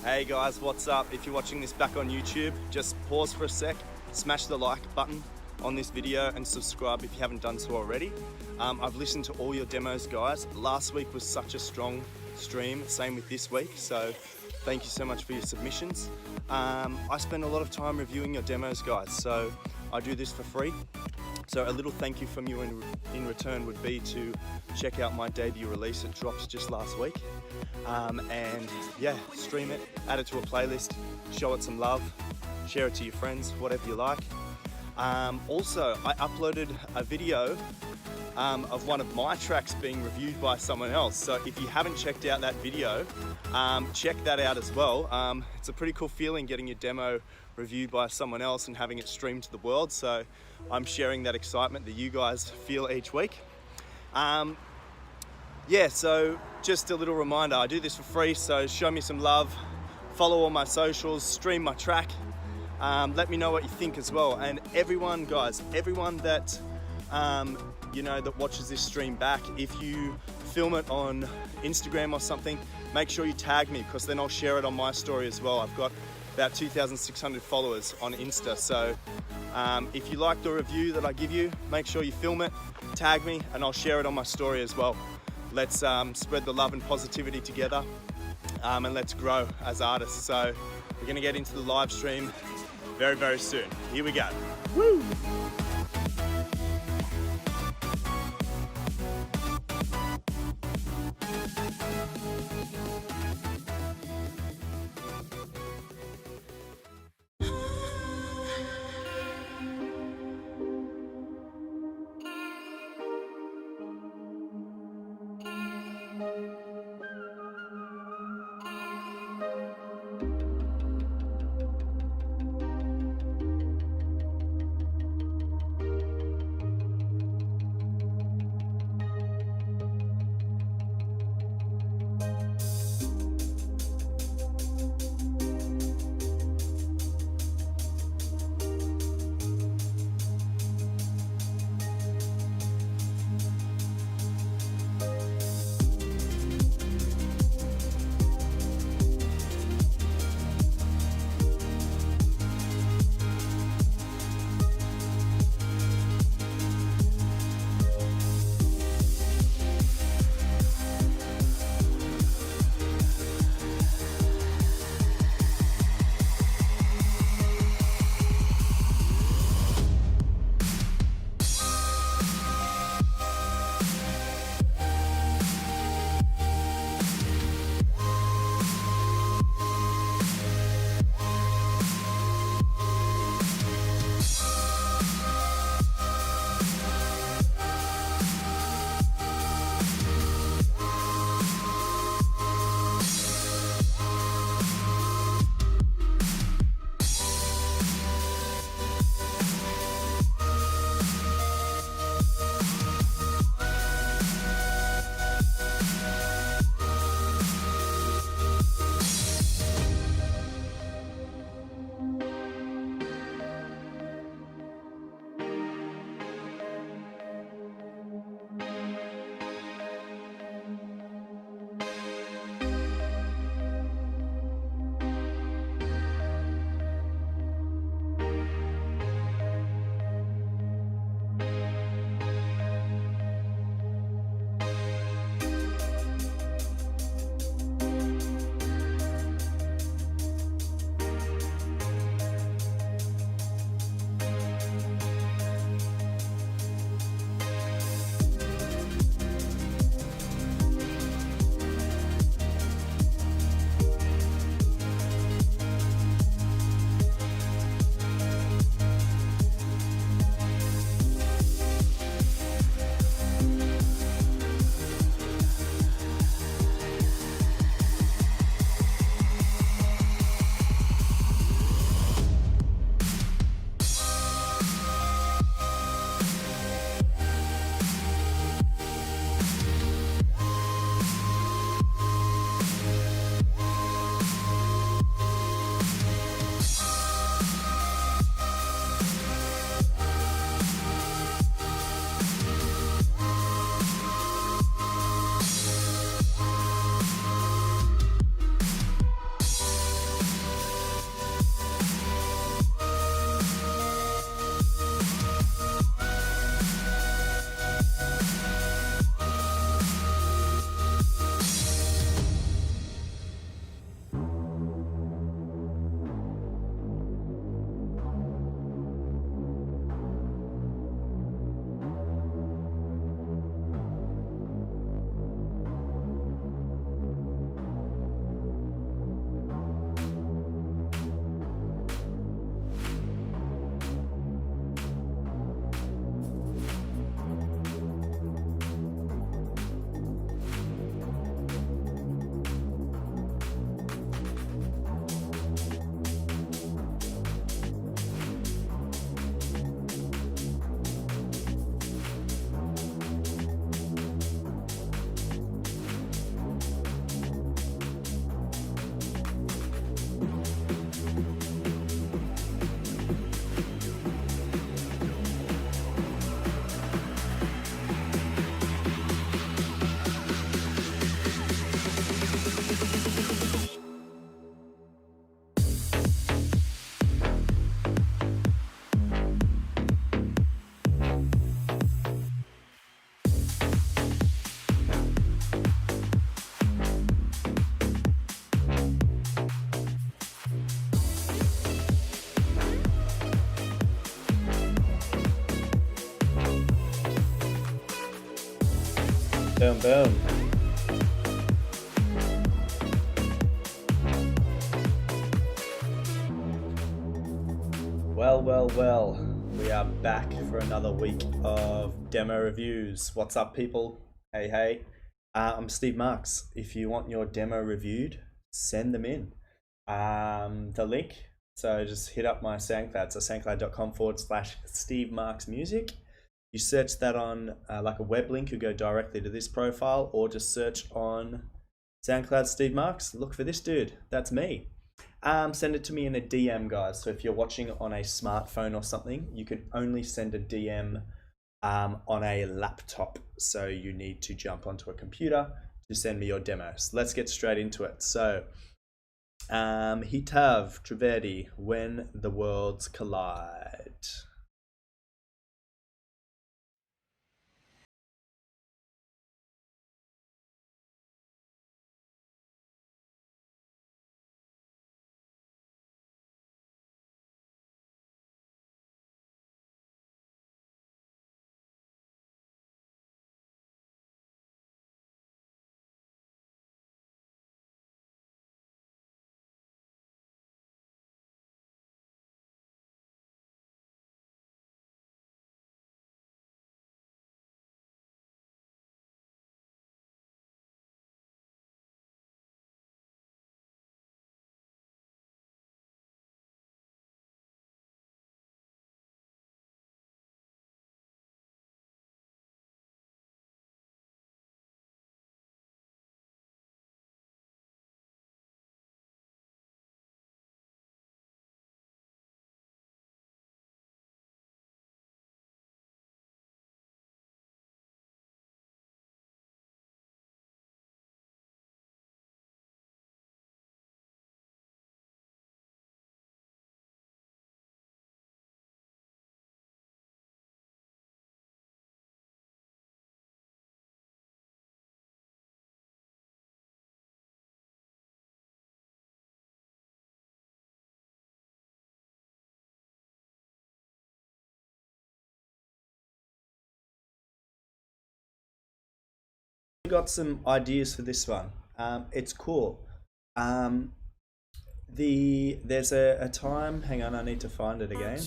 Hey guys, what's up? If you're watching this back on YouTube, just pause for a sec, smash the like button on this video and subscribe if you haven't done so already. I've listened to all your demos, guys. Last week was such a strong stream, same with this week, so thank you so much for your submissions. I spend a lot of time reviewing your demos, guys, so I do this for free. So a little thank you from you in return would be to check out my debut release. It dropped just last week. And yeah, stream it, add it to a playlist, show it some love, share it to your friends, whatever you like. Also, I uploaded a video of one of my tracks being reviewed by someone else. So if you haven't checked out that video, check that out as well. It's a pretty cool feeling getting your demo reviewed by someone else and having it streamed to the world. So I'm sharing that excitement that you guys feel each week. Yeah, so just a little reminder, I do this for free, so show me some love, follow all my socials, stream my track, let me know what you think as well. And everyone, guys, everyone that that watches this stream back, if you film it on Instagram or something, make sure you tag me, because then I'll share it on my story as well. I've got about 2,600 followers on Insta, so if you like the review that I give you, make sure you film it, tag me, and I'll share it on my story as well. Let's spread the love and positivity together, and let's grow as artists. So we're gonna get into the live stream very, very soon. Here we go. Woo! boom, boom. Well, we are back for another week of demo reviews. What's up, people? Hey. I'm Steve Marks. If you want your demo reviewed, send them in. The link, so just hit up my SoundCloud, so soundcloud.com/Steve Marks Music. You search that on like a web link, you go directly to this profile, or just search on SoundCloud Steve Marks. Look for this dude. That's me. Send it to me in a DM, guys. So if you're watching on a smartphone or something, you can only send a DM on a laptop. So you need to jump onto a computer to send me your demos. Let's get straight into it. So Hitav Trivedi, When the Worlds Collide. Got some ideas for this one. It's cool. Um, there's a time. Hang on, I need to find it again.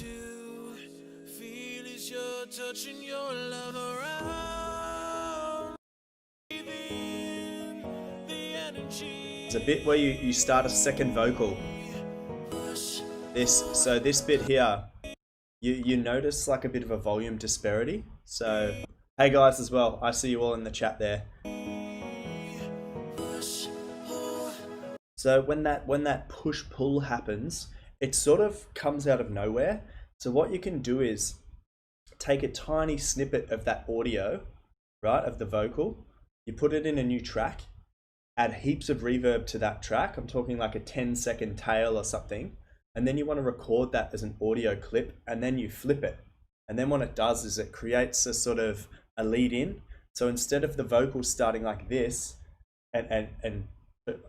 There's a bit where you start a second vocal. This bit here, you notice like a bit of a volume disparity. So hey guys as well, I see you all in the chat there. So when that push-pull happens, it sort of comes out of nowhere. So what you can do is take a tiny snippet of that audio, right, of the vocal, you put it in a new track, add heaps of reverb to that track. I'm talking like a 10-second tail or something. And then you want to record that as an audio clip, and then you flip it. And then what it does is it creates a sort of a lead in. So instead of the vocal starting like this and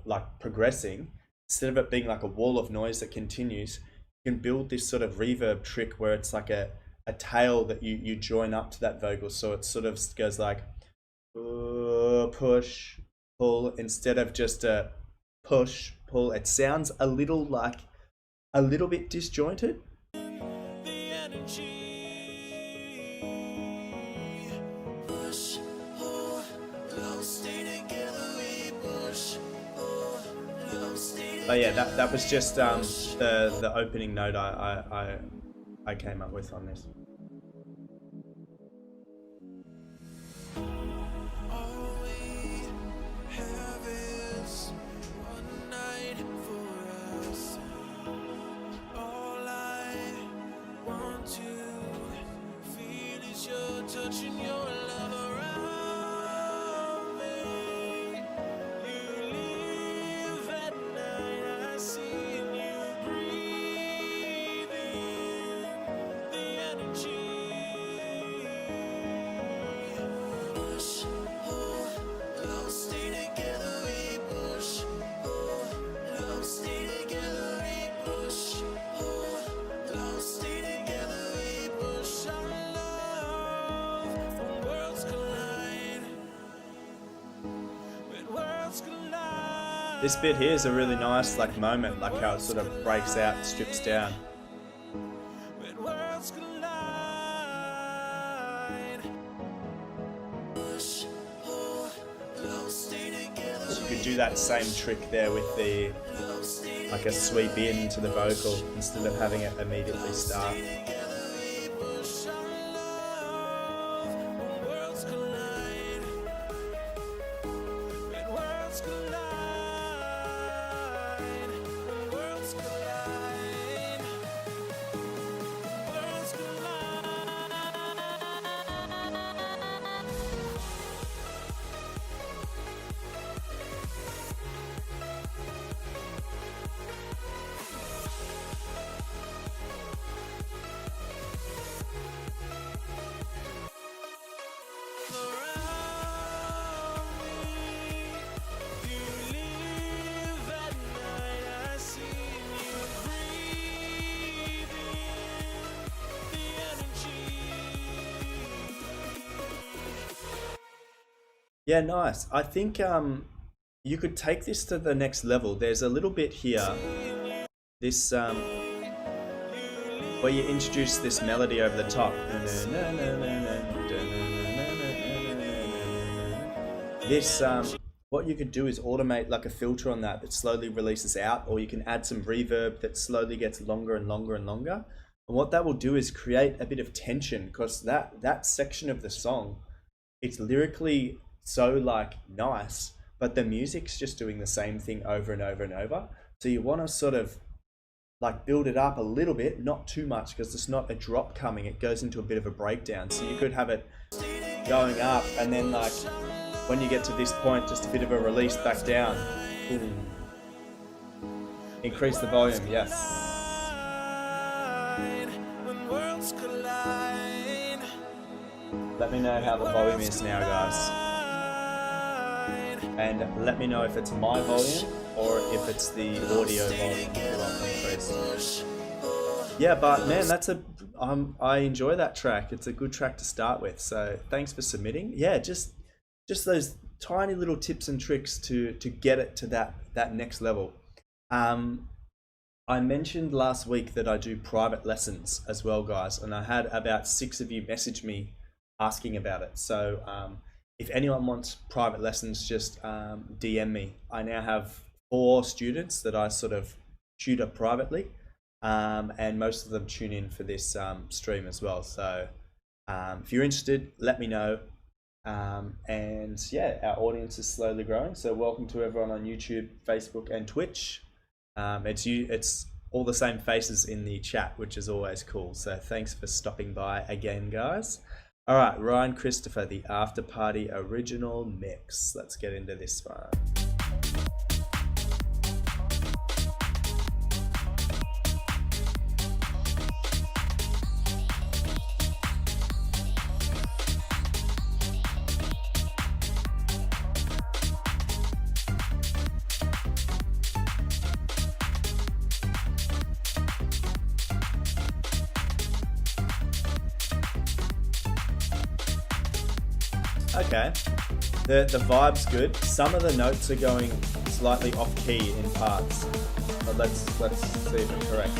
like progressing, instead of it being like a wall of noise that continues, you can build this sort of reverb trick where it's like a tail that you join up to that vocal. So it sort of goes like push, pull, instead of just a push, pull. It sounds a little bit disjointed. But yeah, that was just the opening note I came up with on this. Touching your love around me. You leave at night, I see you breathing the energy. This bit here is a really nice like moment, like how it sort of breaks out, strips down. when worlds collide. Push, pull, low, stay together. So you could do that same trick there with the like a sweep in to the vocal instead of having it immediately start. Push our love when worlds collide. When worlds collide. When worlds collide. Worlds around me, you live at night. I see you breathing the energy. Yeah, nice. I think you could take this to the next level. There's a little bit here, this where you introduce this melody over the top. This what you could do is automate like a filter on that slowly releases out, or you can add some reverb that slowly gets longer and longer and longer. And what that will do is create a bit of tension, because that section of the song, it's lyrically so like nice, but the music's just doing the same thing over and over and over. So you want to sort of like build it up a little bit, not too much, because it's not a drop coming, it goes into a bit of a breakdown. So you could have it going up and then like when you get to this point, just a bit of a release back down. Boom. Increase the volume, yes. When worlds collide. Let me know how the volume is now, guys. And let me know if it's my volume or if it's the audio volume you want increased. Yeah, but man, I enjoy that track. It's a good track to start with. So thanks for submitting. Yeah, just those tiny little tips and tricks to get it to that next level. I mentioned last week that I do private lessons as well, guys, and I had about 6 of you message me asking about it. So if anyone wants private lessons, just DM me. I now have 4 students that I sort of tutor privately, and most of them tune in for this stream as well. So if you're interested, let me know. And yeah, our audience is slowly growing. So welcome to everyone on YouTube, Facebook, and Twitch. It's all the same faces in the chat, which is always cool. So thanks for stopping by again, guys. All right, Ryan Christopher, the After Party Original Mix. Let's get into this one. Okay, the vibe's good. Some of the notes are going slightly off key in parts, but let's see if it's correct.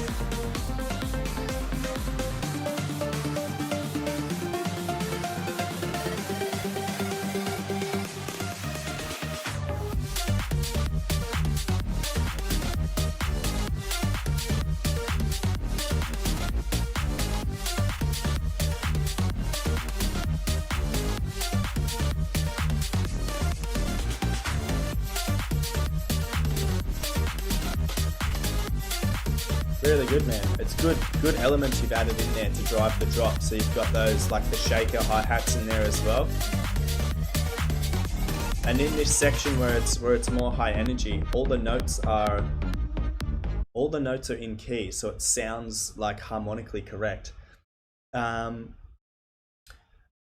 Really good, man. It's good elements you've added in there to drive the drop. So you've got those like the shaker hi-hats in there as well. And in this section where it's more high energy, all the notes are in key, so it sounds like harmonically correct. And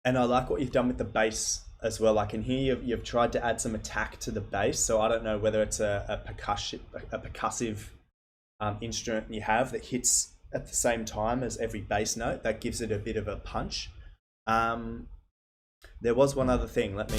I like what you've done with the bass as well. I can hear you've tried to add some attack to the bass. So I don't know whether it's a percussive instrument you have that hits at the same time as every bass note. That gives it a bit of a punch. There was one other thing. Let me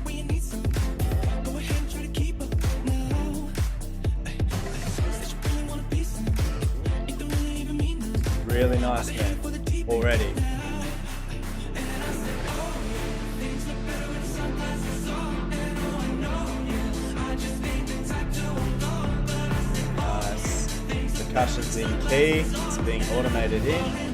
Really nice, man. Already. Nice. Percussion's in key. It's being automated in.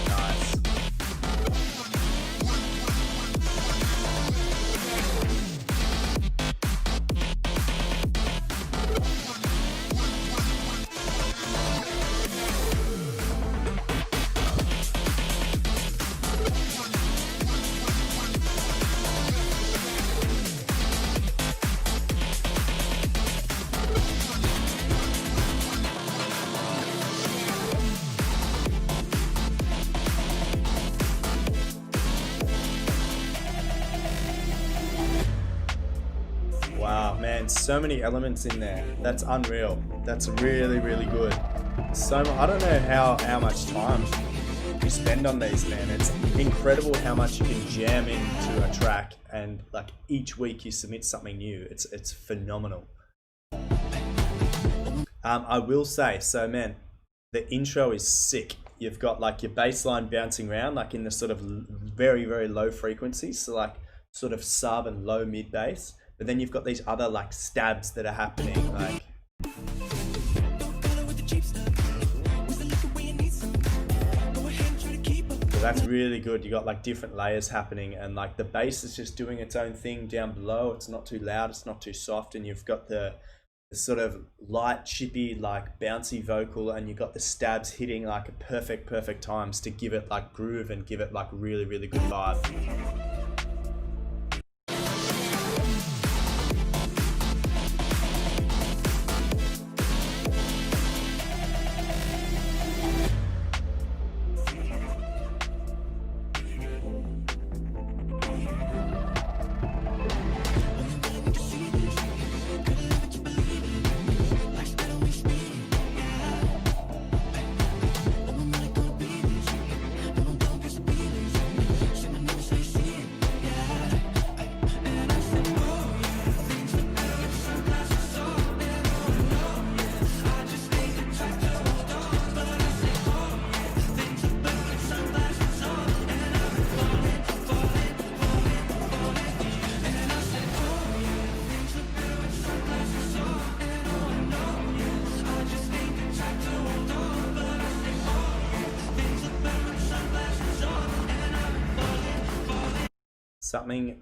Nice. Wow, man, so many elements in there. That's unreal. That's really, really good. I don't know how much time you spend on these, man. It's incredible how much you can jam into a track, and like each week you submit something new. It's phenomenal. I will say, so man, the intro is sick. You've got like your bass line bouncing around like in the sort of very, very low frequencies, so like sort of sub and low mid bass. But then you've got these other like stabs that are happening, like so that's really good. You got like different layers happening, and like the bass is just doing its own thing down below. It's not too loud, it's not too soft, and you've got the sort of light, chippy, like bouncy vocal, and you've got the stabs hitting like a perfect times to give it like groove and give it like really, really good vibe.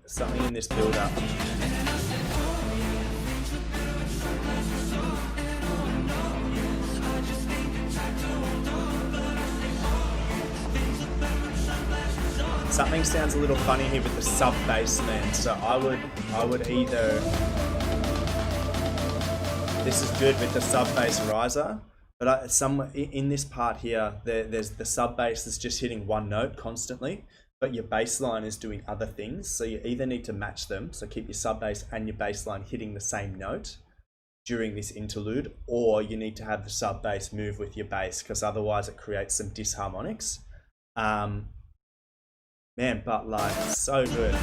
Something in this build up. Something sounds a little funny here with the sub bass, man. So I would either, this is good with the sub bass riser, but in this part here, there's the sub bass that's just hitting one note constantly, but your bass line is doing other things. So you either need to match them, so keep your sub bass and your bass line hitting the same note during this interlude, or you need to have the sub bass move with your bass, because otherwise it creates some disharmonics. Man, but like so good.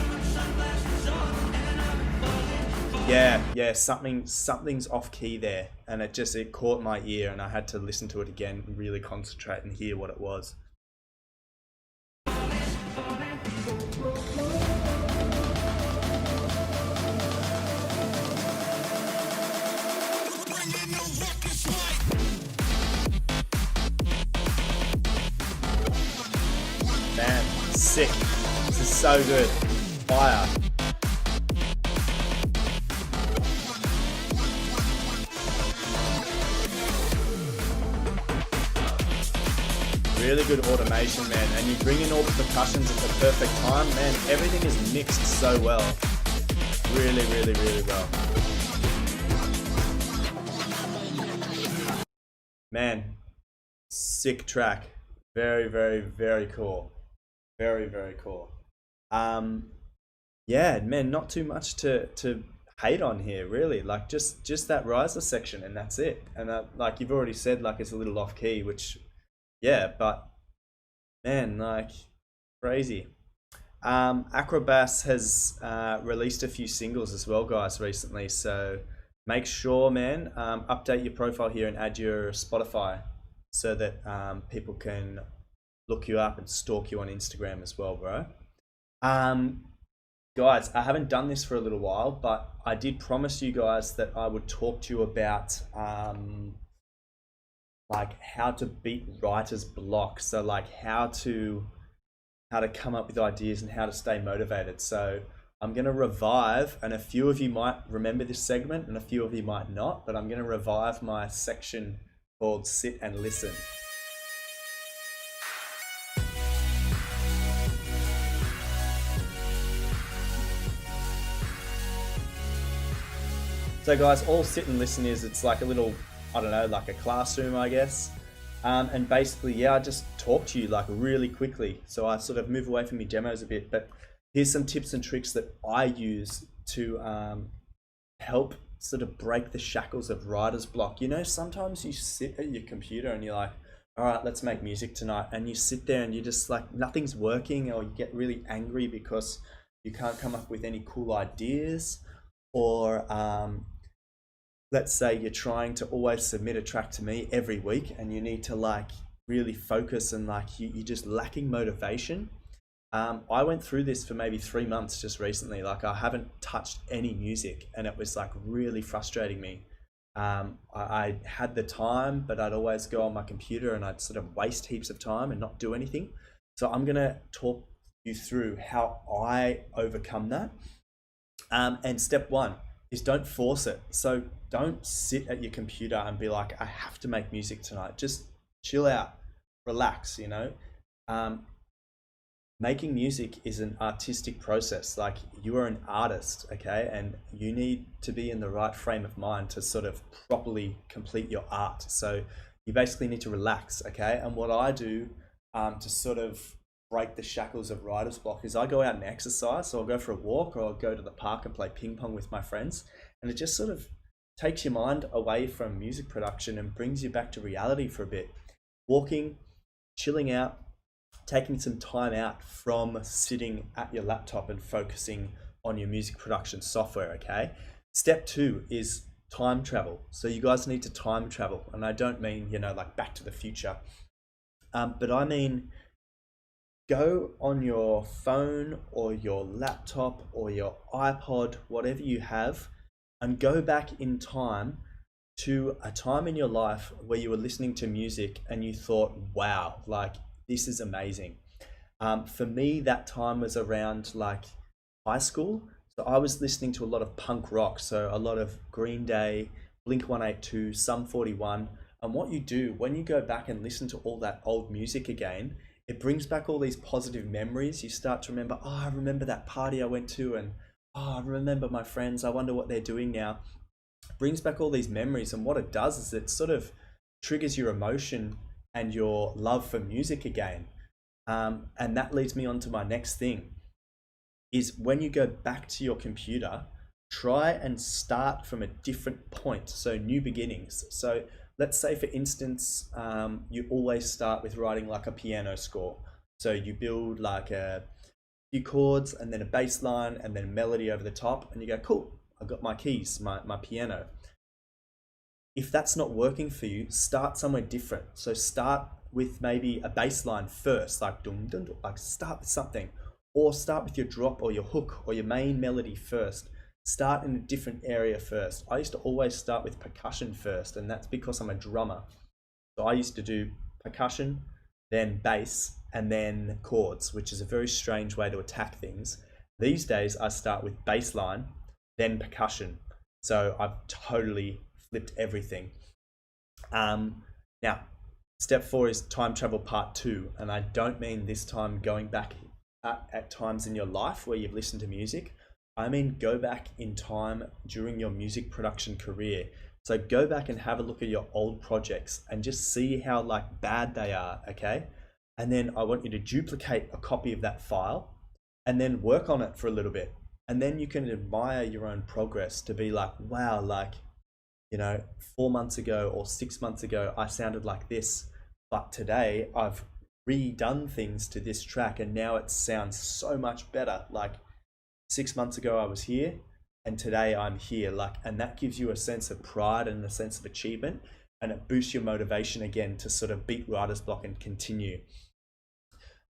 Yeah, something's off key there, and it caught my ear, and I had to listen to it again and really concentrate and hear what it was. Man, sick. This is so good. Fire. Really good automation, man. And you bring in all the percussions at the perfect time, man. Everything is mixed so well. Really, really, really well. Man, sick track. Very, very, very cool. Very, very cool. Um, yeah, man, not too much to hate on here, really. Like just that riser section, and that's it. And like you've already said, like it's a little off key, which yeah, but man, like crazy. Acrobas has released a few singles as well, guys, recently. So make sure, man, update your profile here and add your Spotify so that people can look you up and stalk you on Instagram as well, bro. Um, Guys, I haven't done this for a little while, but I did promise you guys that I would talk to you about like how to beat writer's block. So like how to come up with ideas and how to stay motivated. So I'm going to revive, and a few of you might remember this segment and a few of you might not, but I'm going to revive my section called Sit and Listen. So guys, all Sit and Listen is, it's like a little, I don't know, like a classroom, I guess. And basically, yeah, I just talk to you like really quickly. So I sort of move away from your demos a bit, but here's some tips and tricks that I use to help sort of break the shackles of writer's block. You know, sometimes you sit at your computer and you're like, all right, let's make music tonight. And you sit there and you're just like, nothing's working, or you get really angry because you can't come up with any cool ideas, or let's say you're trying to always submit a track to me every week and you need to like really focus, and like you're just lacking motivation. I went through this for maybe 3 months just recently. Like I haven't touched any music and it was like really frustrating me. I had the time, but I'd always go on my computer and I'd sort of waste heaps of time and not do anything. So I'm gonna talk you through how I overcome that. And step one is don't force it. So don't sit at your computer and be like, I have to make music tonight. Just chill out, relax, you know. Making music is an artistic process. Like you are an artist, okay? And you need to be in the right frame of mind to sort of properly complete your art. So you basically need to relax, okay? And what I do to sort of break the shackles of writer's block is I go out and exercise. So I'll go for a walk, or I'll go to the park and play ping pong with my friends. And it just sort of takes your mind away from music production and brings you back to reality for a bit. Walking, chilling out, taking some time out from sitting at your laptop and focusing on your music production software, okay? Step two is time travel. So you guys need to time travel. And I don't mean, you know, like Back to the Future, but I mean, go on your phone or your laptop or your iPod, whatever you have, and go back in time to a time in your life where you were listening to music and you thought, wow, like this is amazing. For me, that time was around like high school. So I was listening to a lot of punk rock. So a lot of Green Day, Blink 182, Sum 41. And what you do when you go back and listen to all that old music again, it brings back all these positive memories. You start to remember, oh, I remember that party I went to, and oh, I remember my friends. I wonder what they're doing now. It brings back all these memories. And what it does is it sort of triggers your emotion and your love for music again. And that leads me on to my next thing, is when you go back to your computer, try and start from a different point. So new beginnings. So let's say, for instance, you always start with writing like a piano score. So you build like a few chords and then a bass line and then melody over the top, and you go, cool, I've got my keys, my piano. If that's not working for you, start somewhere different. So start with maybe a bass line first, like dum dum dum, like start with something, or start with your drop or your hook or your main melody first. Start in a different area first. I used to always start with percussion first, and that's because I'm a drummer. So I used to do percussion, then bass, and then chords, which is a very strange way to attack things. These days I start with bass line, then percussion. So I've totally flipped everything. Now, step four is time travel part two. And I don't mean this time going back at times in your life where you've listened to music. I mean, go back in time during your music production career. So go back and have a look at your old projects and just see how like bad they are, okay? And then I want you to duplicate a copy of that file and then work on it for a little bit. And then you can admire your own progress to be like, wow, like, you know, 4 months ago or 6 months ago, I sounded like this, but today I've redone things to this track and now it sounds so much better. Like 6 months ago I was here and today I'm here, like, and that gives you a sense of pride and a sense of achievement, and it boosts your motivation again to sort of beat writer's block and continue.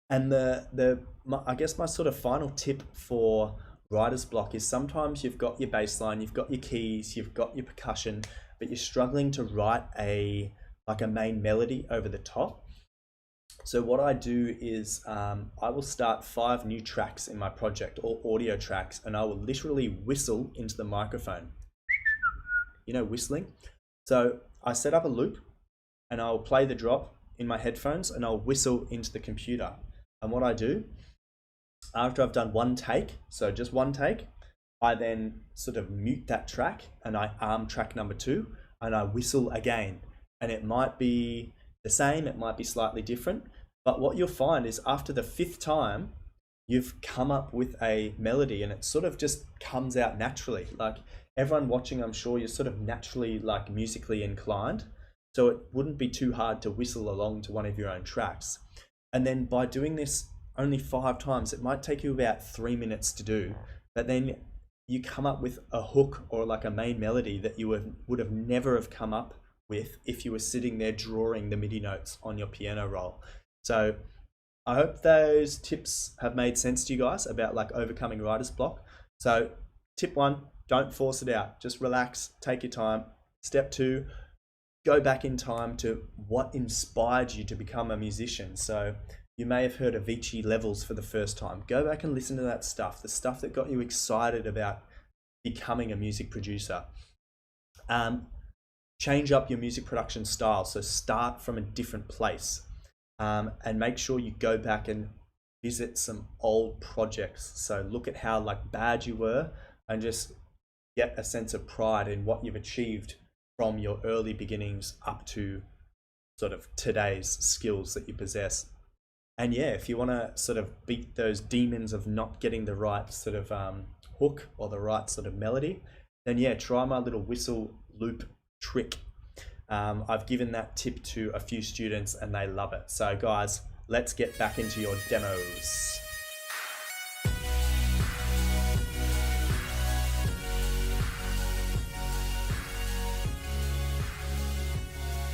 And I guess my sort of final tip for writer's block is sometimes you've got your bass line, you've got your keys, you've got your percussion, but you're struggling to write a main melody over the top. So what I do is I will start 5 new tracks in my project, or audio tracks, and I will literally whistle into the microphone. You know, whistling. So I set up a loop and I'll play the drop in my headphones and I'll whistle into the computer. And what I do, after I've done one take, so just one take, I then sort of mute that track and I arm track number 2 and I whistle again. And it might be the same, it might be slightly different, but what you'll find is after the 5th time, you've come up with a melody and it sort of just comes out naturally. Like everyone watching, I'm sure you're sort of naturally like musically inclined, so it wouldn't be too hard to whistle along to one of your own tracks. And then by doing this only 5 times, it might take you about 3 minutes to do, but then you come up with a hook or like a main melody that you would have never have come up with if you were sitting there drawing the MIDI notes on your piano roll. So I hope those tips have made sense to you guys about like overcoming writer's block. So tip 1, don't force it out, just relax, take your time. Step 2, go back in time to what inspired you to become a musician. So you may have heard Avicii Levels for the first time. Go back and listen to that stuff, the stuff that got you excited about becoming a music producer. Change up your music production style. So start from a different place, and make sure you go back and visit some old projects. So look at how like bad you were and just get a sense of pride in what you've achieved from your early beginnings up to sort of today's skills that you possess. And yeah, if you want to sort of beat those demons of not getting the right sort of hook or the right sort of melody, then yeah, try my little whistle loop trick. I've given that tip to a few students and they love it. So guys, let's get back into your demos.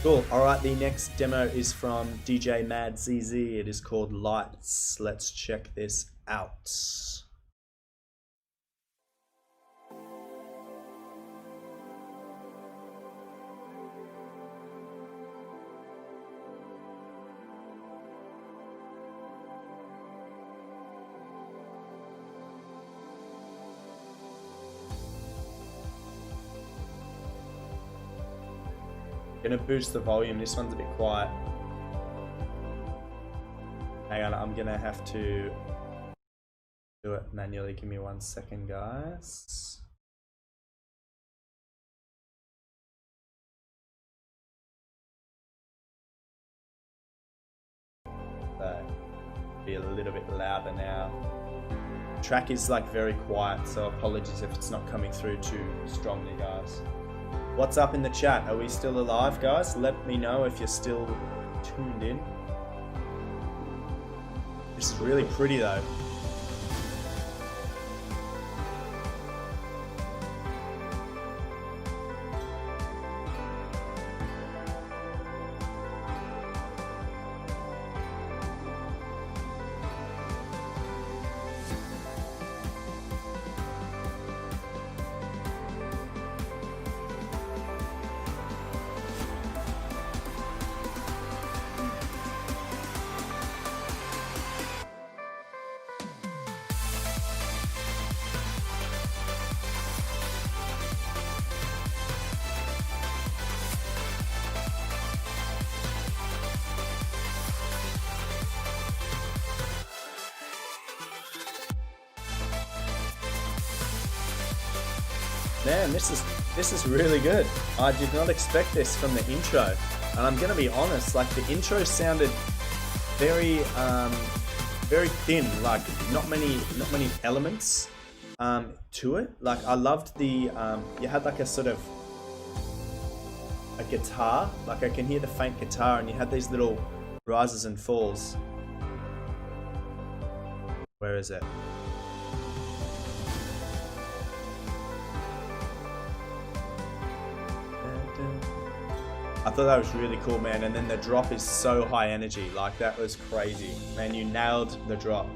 Cool. All right, the next demo is from DJ Mad ZZ. It is called Lights. Let's check this out. Gonna boost the volume. This one's a bit quiet. Hang on, I'm gonna have to do it manually. Give me 1 second, guys. So, be a little bit louder now. Track is like very quiet, so apologies if it's not coming through too strongly, guys. What's up in the chat? Are we still alive, guys? Let me know if you're still tuned in. This is really pretty though. Man, this is really good. I did not expect this from the intro, and I'm gonna be honest. Like the intro sounded very very thin. Like not many elements to it. Like I loved the you had like a sort of a guitar. Like I can hear the faint guitar, and you had these little rises and falls. Where is it? I thought that was really cool, man. And then the drop is so high energy. Like that was crazy. Man, you nailed the drop.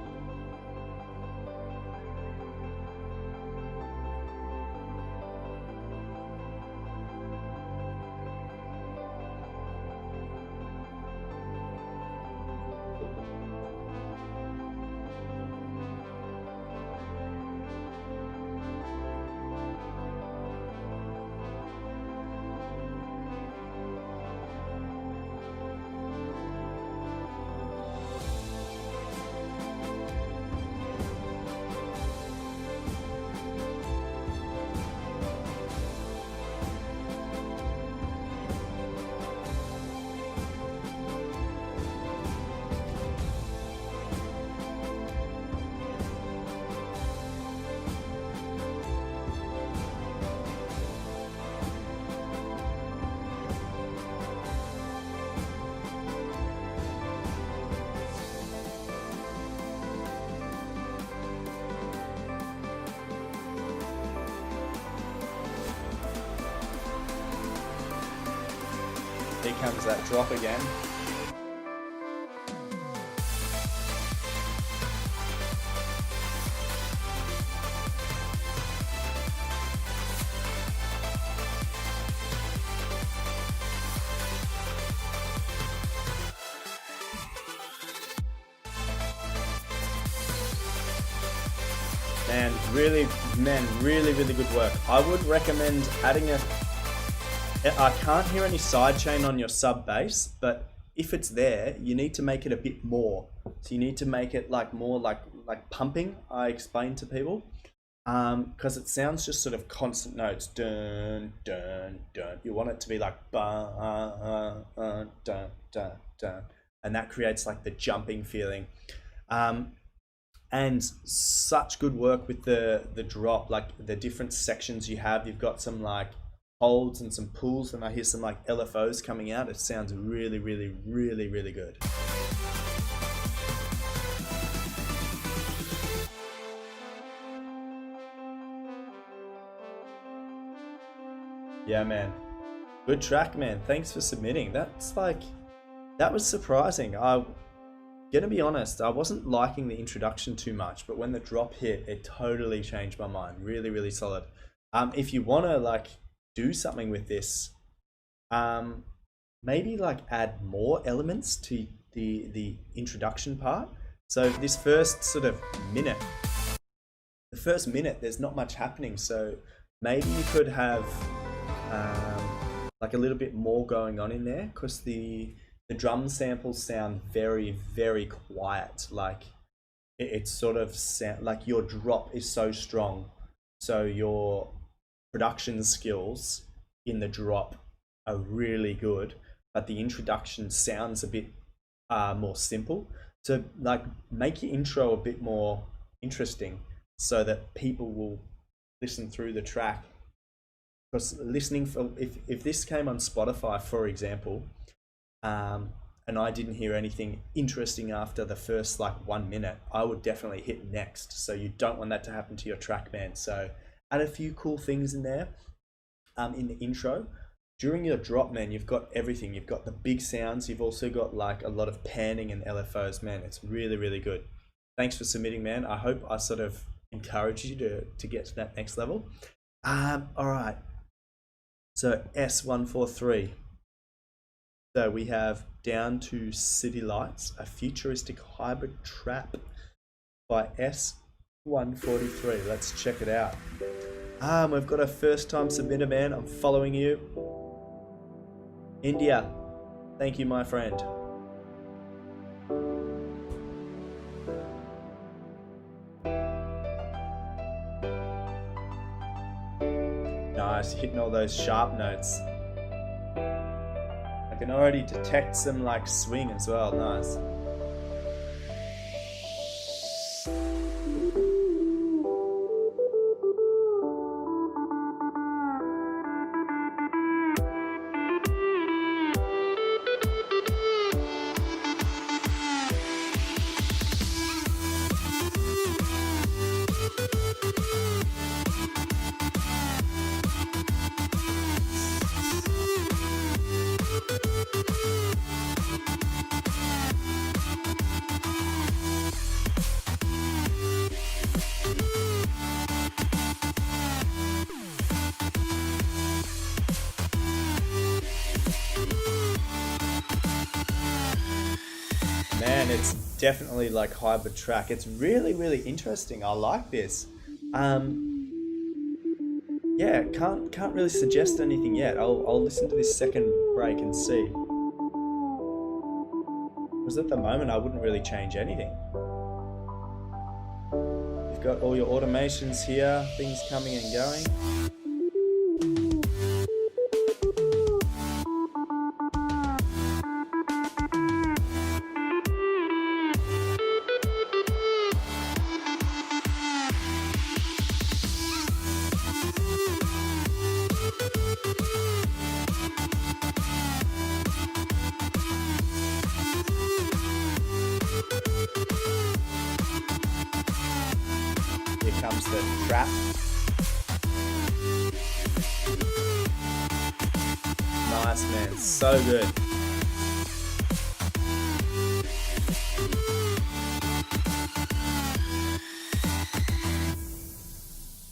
Here comes that drop again. Really good work. I would recommend adding I can't hear any sidechain on your sub bass, but if it's there, you need to make it a bit more. So you need to make it like more like pumping. I explain to people, because it sounds just sort of constant notes, dun dun dun. You want it to be like dun dun dun, and that creates like the jumping feeling. And such good work with the drop, like the different sections you have. You've got some like holds and some pulls, and I hear some like LFOs coming out. It sounds really good. Yeah, man. Good track, man. Thanks for submitting. That was surprising. I'm gonna be honest, I wasn't liking the introduction too much, but when the drop hit, it totally changed my mind. Really solid. If you wanna like do something with this, maybe like add more elements to the introduction part. So this first sort of minute, there's not much happening. So maybe you could have like a little bit more going on in there, because the drum samples sound very quiet. Like it sort of sound like your drop is so strong, so your production skills in the drop are really good, but the introduction sounds a bit more simple. So like make your intro a bit more interesting so that people will listen through the track. Because listening for, if this came on Spotify, for example, and I didn't hear anything interesting after the first like 1 minute, I would definitely hit next. So you don't want that to happen to your track, man. So add a few cool things in there in the intro. During your drop, man, you've got everything. You've got the big sounds. You've also got like a lot of panning and LFOs, man. It's really good. Thanks for submitting, man. I hope I sort of encourage you to get to that next level. All right. So S143. So we have Down to City Lights, a futuristic hybrid trap by S143. Let's check it out. We've got a first time submitter, man. I'm following you. India, thank you, my friend. nice, hitting all those sharp notes. I can already detect some like swing as well, nice. Man, it's definitely like hybrid track. It's really, really interesting. I like this. Yeah, can't really suggest anything yet. I'll listen to this second break and see. Because at the moment I wouldn't really change anything. You've got all your automations here, things coming and going. Here comes the trap. Nice, man, so good.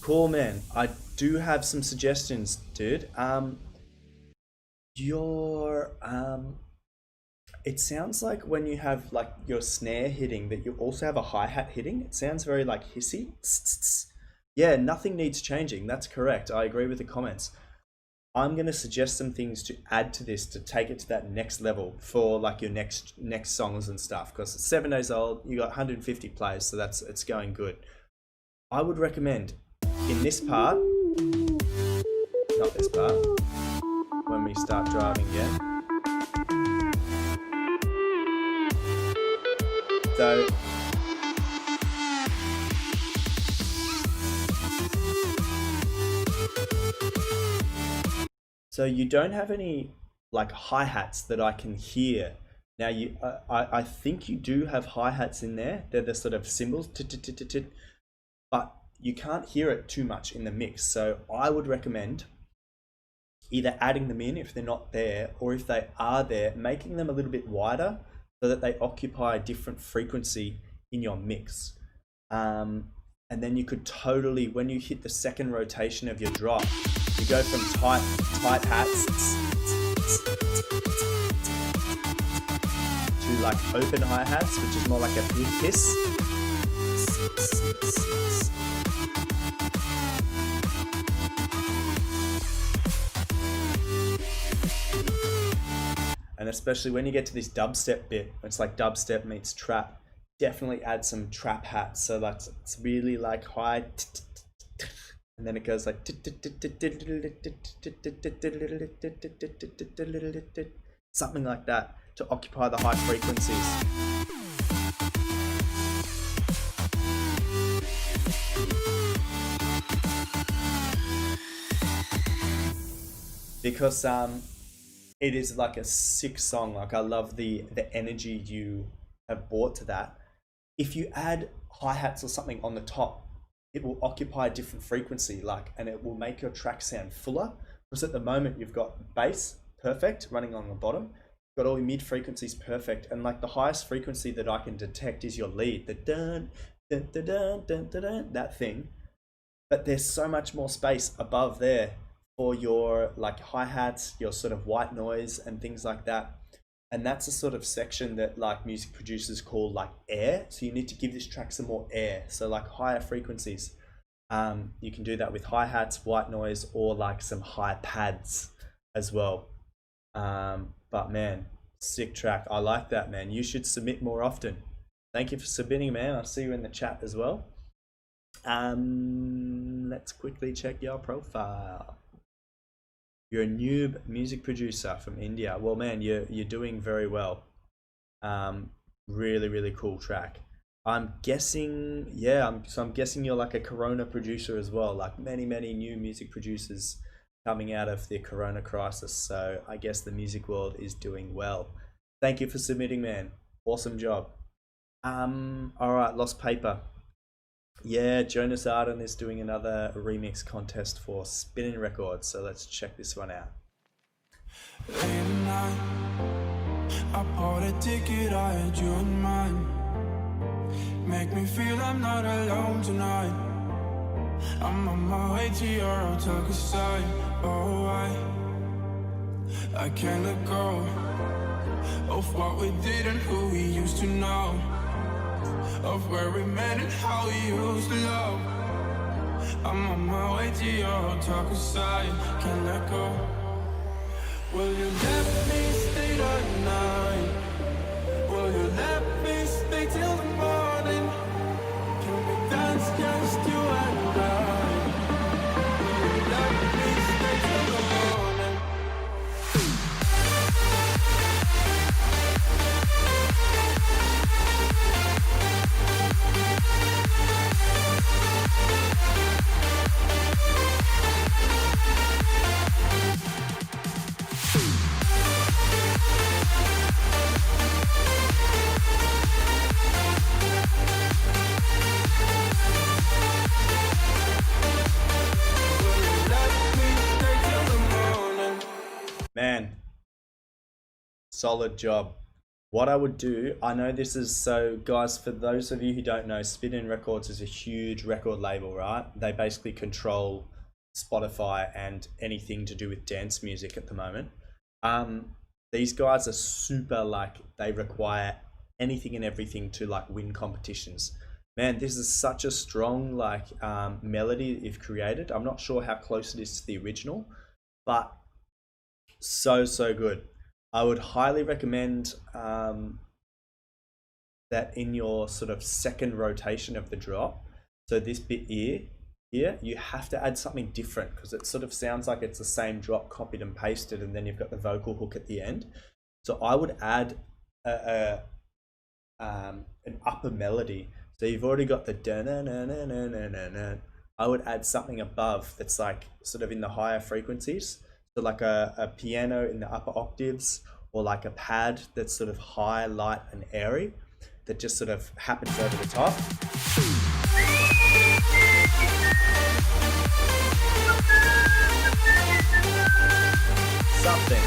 Cool, man. I do have some suggestions, dude. It sounds like when you have like your snare hitting that you also have a hi-hat hitting. It sounds very like hissy. Yeah, nothing needs changing. That's correct. I agree with the comments. I'm going to suggest some things to add to this to take it to that next level for like your next songs and stuff, because it's 7 days old, you got 150 plays, so it's going good. I would recommend in this part, not this part, when we start driving again. So you don't have any like hi-hats that I can hear. Now I think you do have hi-hats in there. They're the sort of cymbals, but you can't hear it too much in the mix. So I would recommend either adding them in if they're not there, or if they are there, making them a little bit wider so that they occupy a different frequency in your mix. And then you could totally, when you hit the second rotation of your drop, you go from tight hats to like open hi-hats, which is more like a big hiss. And especially when you get to this dubstep bit, it's like dubstep meets trap. Definitely add some trap hats, so that's it's really like high, and then it goes like something like that to occupy the high frequencies. Because it is like a sick song. Like I love the energy you have brought to that. If you add hi-hats or something on the top, it will occupy a different frequency, like, and it will make your track sound fuller. Because at the moment you've got bass perfect running on the bottom, you've got all your mid frequencies perfect, and like the highest frequency that I can detect is your lead, the dun dun dun dun dun dun, dun, that thing. But there's so much more space above there for your like hi-hats, your sort of white noise and things like that. And that's a sort of section that like music producers call like air. So you need to give this track some more air. So like higher frequencies. You can do that with hi-hats, white noise, or like some high pads as well. But man, sick track. I like that, man. You should submit more often. Thank you for submitting, man. I'll see you in the chat as well. Let's quickly check your profile. You're a noob music producer from India. Well, man, you're doing very well. Really, really cool track. I'm guessing, yeah. I'm guessing you're like a Corona producer as well. Like many new music producers coming out of the Corona crisis. So I guess the music world is doing well. Thank you for submitting, man. Awesome job. All right, Lost Paper. Yeah, Jonas Arden is doing another remix contest for Spinning Records. So let's check this one out. Late at night, I bought a ticket, I had you in mind. Make me feel I'm not alone tonight. I'm on my way to your hotel side. Oh, I can't let go of what we did and who we used to know, of where we met and how we used to love. I'm on my way to your hotel side. Can't let go. Will you let me stay the night? Will you let me stay till the morning? Can we dance just you and I? Will you let me stay till the morning? Man, solid job. What I would do, I know this is so, guys, for those of you who don't know, Spin-In Records is a huge record label, right? They basically control Spotify and anything to do with dance music at the moment. These guys are super, like, they require anything and everything to like win competitions. Man, this is such a strong like melody that you've created. I'm not sure how close it is to the original, but so good. I would highly recommend that in your sort of second rotation of the drop. So this bit here, you have to add something different because it sort of sounds like it's the same drop copied and pasted, and then you've got the vocal hook at the end. So I would add an upper melody. So you've already got the da-na-na-na-na-na-na. I would add something above that's like sort of in the higher frequencies. So like a piano in the upper octaves, or like a pad that's sort of high, light and airy that just sort of happens over the top. Something.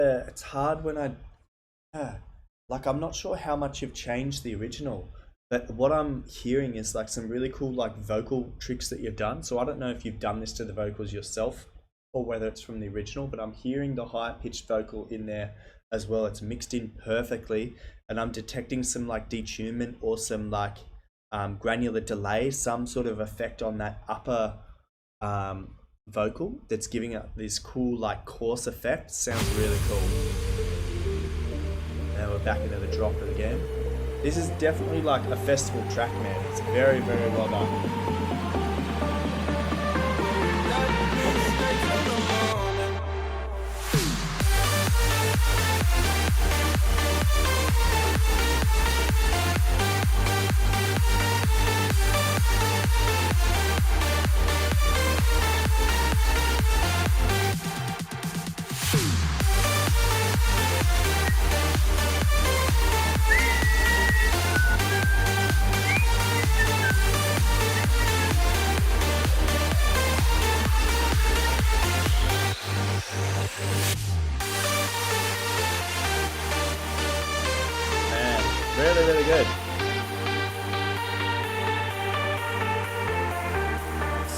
It's hard when like I'm not sure how much you've changed the original, but what I'm hearing is like some really cool like vocal tricks that you've done. So I don't know if you've done this to the vocals yourself or whether it's from the original, but I'm hearing the high pitched vocal in there as well. It's mixed in perfectly, and I'm detecting some like detunement or some like granular delay, some sort of effect on that upper vocal that's giving it this cool like coarse effect. Sounds really cool. Now we're back into the drop again. This is definitely like a festival track, man. It's very well done.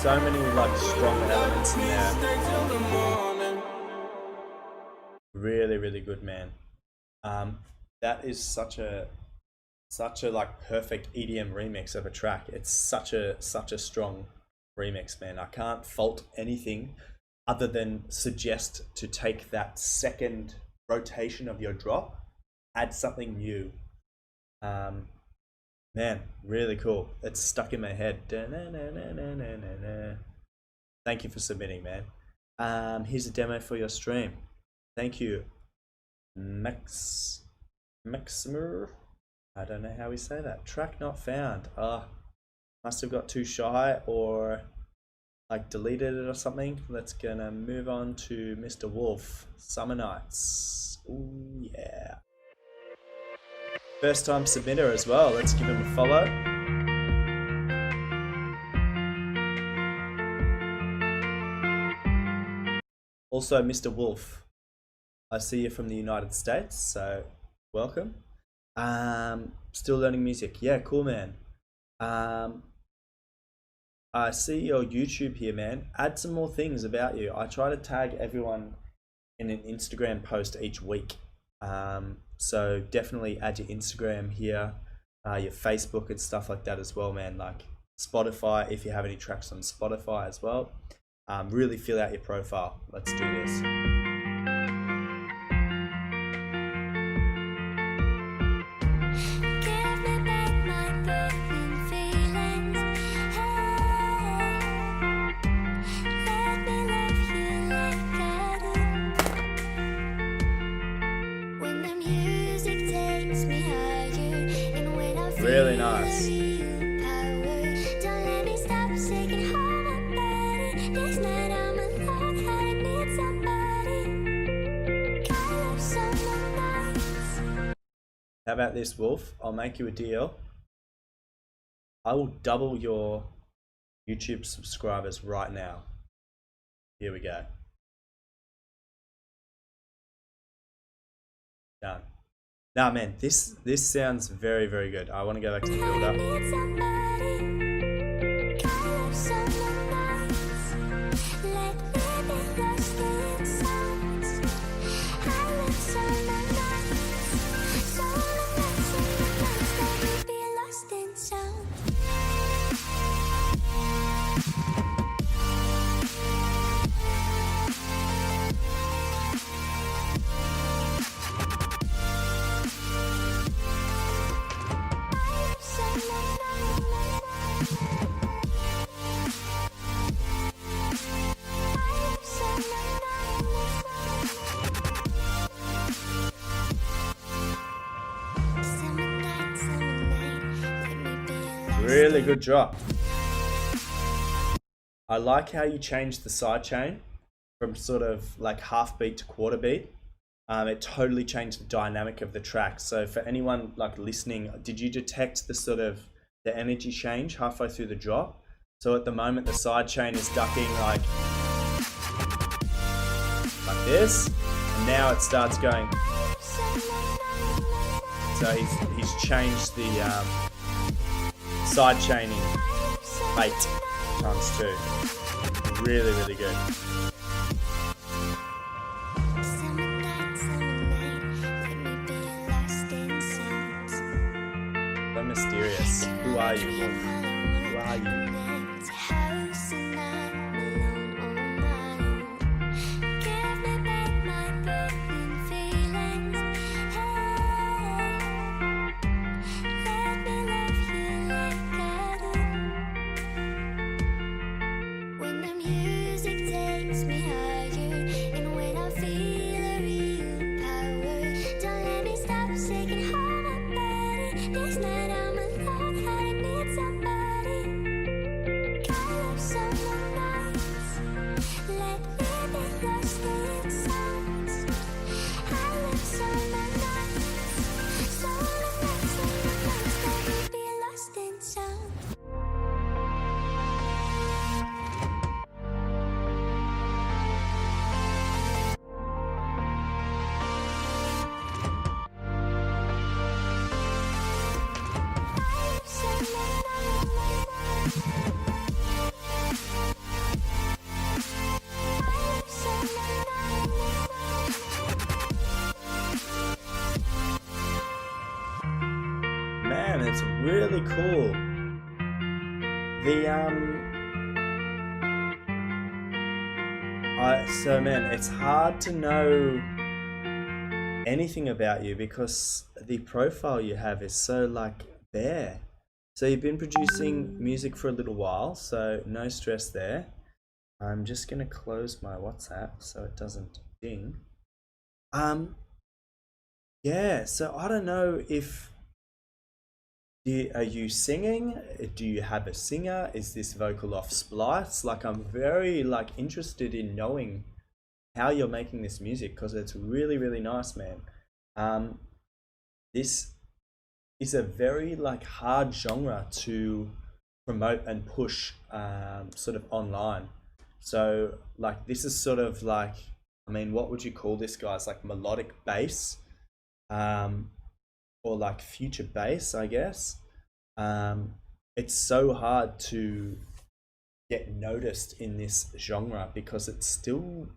so many like strong elements in there. Really, really good, man. That is such a like perfect EDM remix of a track. It's such a strong remix, man. I can't fault anything other than suggest to take that second rotation of your drop, add something new. Man, really cool. It's stuck in my head. Thank you for submitting, man. Here's a demo for your stream. Thank you, Maximer. I don't know how we say that. Track not found. Must have got too shy or like deleted it or something. Let's gonna move on to Mr. Wolf. Summer Nights. Ooh yeah. First time submitter as well. Let's give him a follow. Also, Mr. Wolf, I see you from the United States, so welcome. Still learning music. Yeah, cool, man. I see your YouTube here, man. Add some more things about you. I try to tag everyone in an Instagram post each week. So definitely add your Instagram here, your Facebook and stuff like that as well, man. Like Spotify, if you have any tracks on Spotify as well. Really fill out your profile. Let's do this. Really nice. How about this, Wolf? I'll make you a deal. I will double your YouTube subscribers right now. Here we go. Done. Nah, man, this sounds very, very good. I want to go back to the build-up. Really good drop. I like how you changed the sidechain from sort of like half beat to quarter beat. It totally changed the dynamic of the track. So for anyone like listening, did you detect the sort of the energy change halfway through the drop? So at the moment the sidechain is ducking like this, and now it starts going. So he's changed the side chaining 8 times 2. Really, really good. So mysterious. Who are you, Wolf? Who are you? cool. So man, it's hard to know anything about you because the profile you have is so like bare. So you've been producing music for a little while, so no stress there. I'm just gonna close my WhatsApp so it doesn't ding. Yeah, so I don't know if are you singing? Do you have a singer? Is this vocal off splice? Like I'm very like interested in knowing how you're making this music because it's really, really nice, man. This is a very like hard genre to promote and push sort of online. So like this is sort of like, I mean, what would you call this, guys? Like melodic bass, or like future bass, I guess. It's so hard to get noticed in this genre because it's still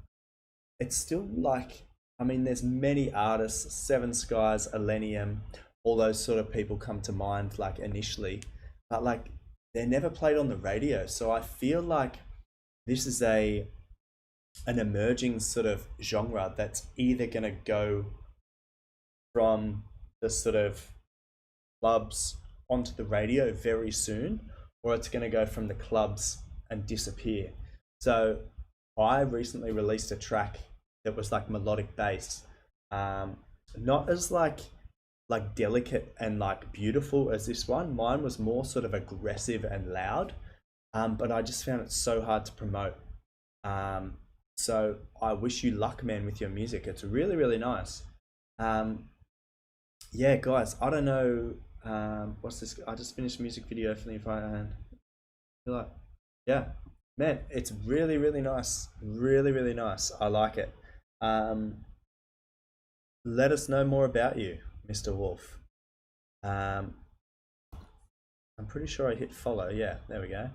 like, I mean, there's many artists, Seven Skies, Elenium, all those sort of people come to mind like initially, but like they're never played on the radio. So I feel like this is an emerging sort of genre that's either going to go from the sort of clubs onto the radio very soon, or it's going to go from the clubs and disappear. So I recently released a track that was like melodic bass, not as like delicate and like beautiful as this one. Mine was more sort of aggressive and loud, but I just found it so hard to promote. So I wish you luck, man, with your music. It's really, really nice. Yeah, guys, I don't know. What's this? I just finished a music video for the Fire. Like, yeah, man, it's really, really nice. Really, really nice. I like it. Let us know more about you, Mr. Wolf. I'm pretty sure I hit follow. Yeah, there we go.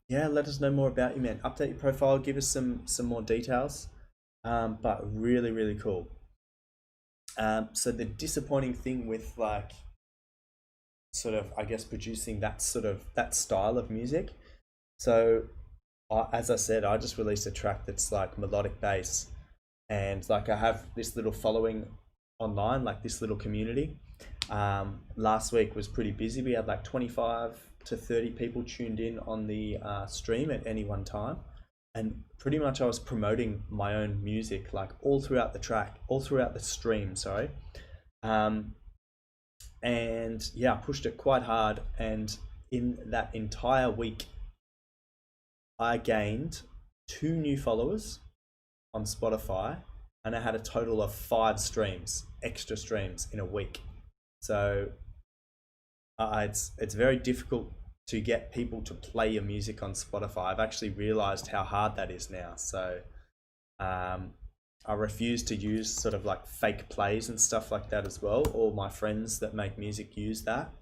Yeah, let us know more about you, man. Update your profile, give us some more details. But really, really cool. So the disappointing thing with like sort of, I guess, producing that style of music. So as I said, I just released a track that's like melodic bass, and like I have this little following online, like this little community. Last week was pretty busy. We had like 25 to 30 people tuned in on the stream at any one time, and pretty much I was promoting my own music like all throughout the stream, sorry. And yeah, I pushed it quite hard, and in that entire week I gained 2 new followers on Spotify, and I had a total of 5 extra streams in a week. So it's very difficult to get people to play your music on Spotify. I've actually realized how hard that is now. So I refuse to use sort of like fake plays and stuff like that as well. All my friends that make music use that.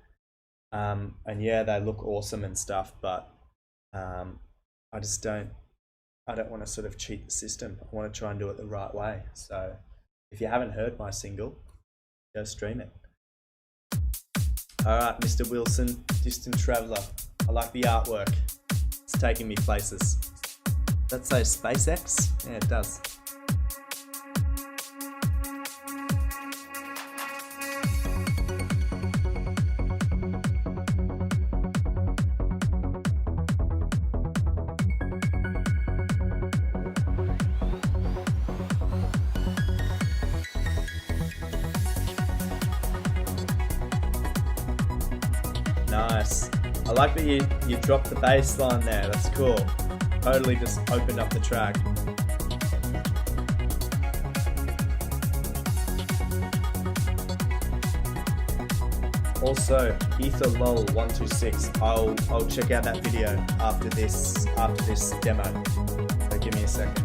And yeah, they look awesome and stuff, but I just don't want to sort of cheat the system. I want to try and do it the right way. So if you haven't heard my single, go stream it. All right, Mr. Wilson, Distant Traveler. I like the artwork. It's taking me places. Does that say SpaceX? Yeah, it does. Nice. I like that you dropped the bass line there. That's cool. Totally just opened up the track. Also, EtherLol126. I'll check out that video after this demo. So give me a second.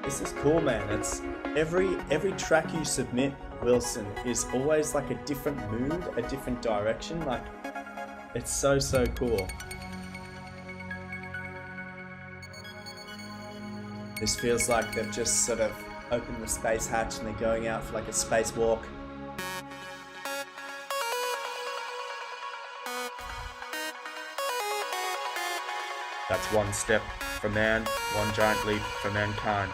This is cool, man. Every track you submit, Wilson, is always like a different mood, a different direction. Like, it's so cool. This feels like they've just sort of opened the space hatch and they're going out for like a spacewalk. That's one step for man, one giant leap for mankind.